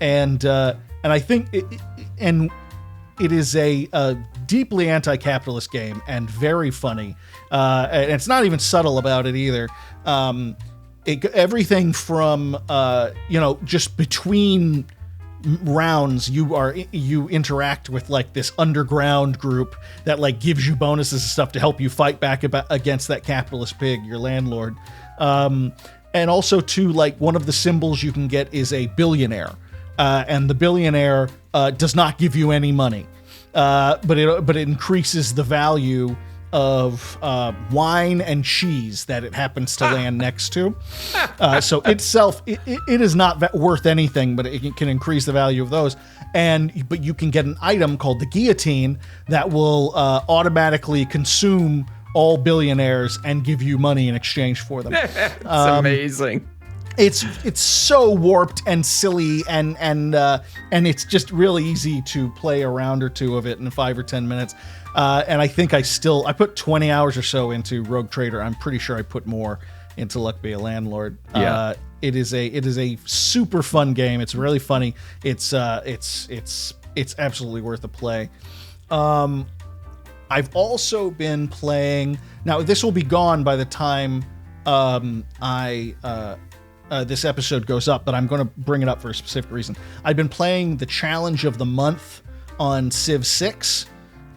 and I think it is a deeply anti-capitalist game and very funny. And it's not even subtle about it either. Everything from just between rounds, you interact with like this underground group that like gives you bonuses and stuff to help you fight back against that capitalist pig, your landlord. And also too, like, one of the symbols you can get is a billionaire, and the billionaire does not give you any money, but it increases the value of wine and cheese that it happens to land next to. So itself, it is not worth anything, but it can increase the value of those. But you can get an item called the guillotine that will automatically consume all billionaires and give you money in exchange for them. It's amazing. It's so warped and silly, and it's just really easy to play a round or two of it in 5 or 10 minutes. And I think I put 20 hours or so into Rogue Trader. I'm pretty sure I put more into Luck Be a Landlord. Yeah. It is a super fun game. It's really funny. It's absolutely worth a play. I've also been playing. Now this will be gone by the time this episode goes up, but I'm going to bring it up for a specific reason. I've been playing the challenge of the month on Civ 6.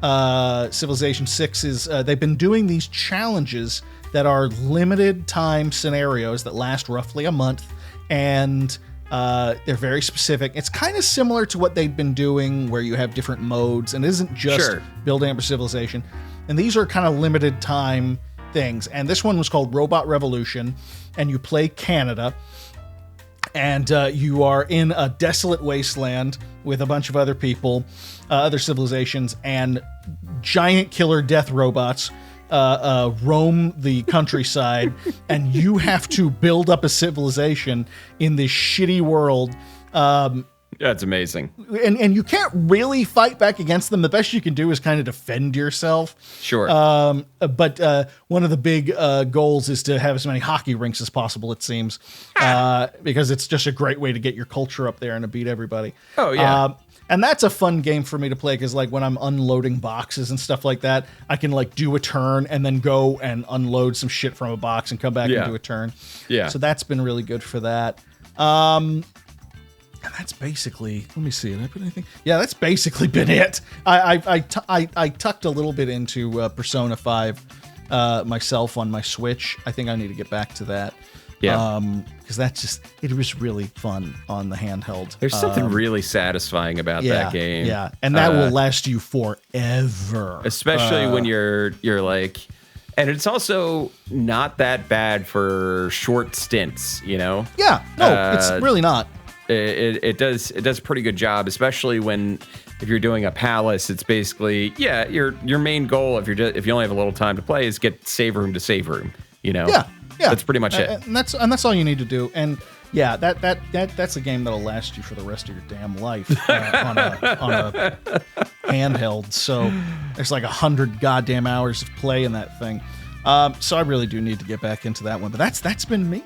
Civilization 6 is, they've been doing these challenges that are limited time scenarios that last roughly a month, and they're very specific. It's kind of similar to what they've been doing, where you have different modes, and it isn't just building up a civilization. And these are kind of limited time things. And this one was called Robot Revolution, and you play Canada, and you are in a desolate wasteland with a bunch of other people, other civilizations, and giant killer death robots roam the countryside, and you have to build up a civilization in this shitty world. That's amazing. And you can't really fight back against them. The best you can do is kind of defend yourself. Sure. But one of the big goals is to have as many hockey rinks as possible, it seems, because it's just a great way to get your culture up there and to beat everybody. Oh, yeah. And that's a fun game for me to play, because like when I'm unloading boxes and stuff like that, I can like do a turn and then go and unload some shit from a box and come back and do a turn. Yeah. So that's been really good for that. And that's basically, let me see, did I put anything? Yeah, that's basically been it. I tucked a little bit into Persona 5 myself on my Switch. I think I need to get back to that. Yeah. Because it was really fun on the handheld. There's something really satisfying about that game. Yeah, and that will last you forever. Especially when you're like, and it's also not that bad for short stints, you know? Yeah, no, it's really not. It does a pretty good job, especially if you're doing a palace. It's basically your main goal if you only have a little time to play is get save room to save room. You know, yeah, that's pretty much it. And that's all you need to do. And Yeah, that's a game that'll last you for the rest of your damn life on a handheld. So there's like 100 goddamn hours of play in that thing. So I really do need to get back into that one. But that's been me.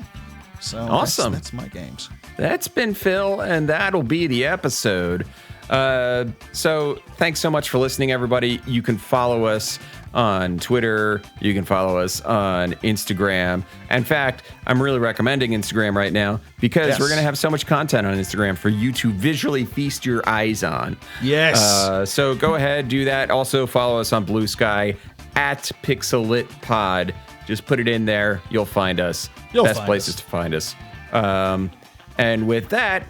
So awesome. That's my games. That's been Phil, and that'll be the episode. So thanks so much for listening, everybody. You can follow us on Twitter. You can follow us on Instagram. In fact, I'm really recommending Instagram right now because we're going to have so much content on Instagram for you to visually feast your eyes on. Yes. So go ahead, do that. Also follow us on Blue Sky at PixelitPod. Just put it in there. You'll find us. Best places to find us. And with that,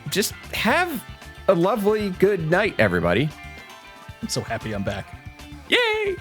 just have a lovely good night, everybody. I'm so happy I'm back. Yay!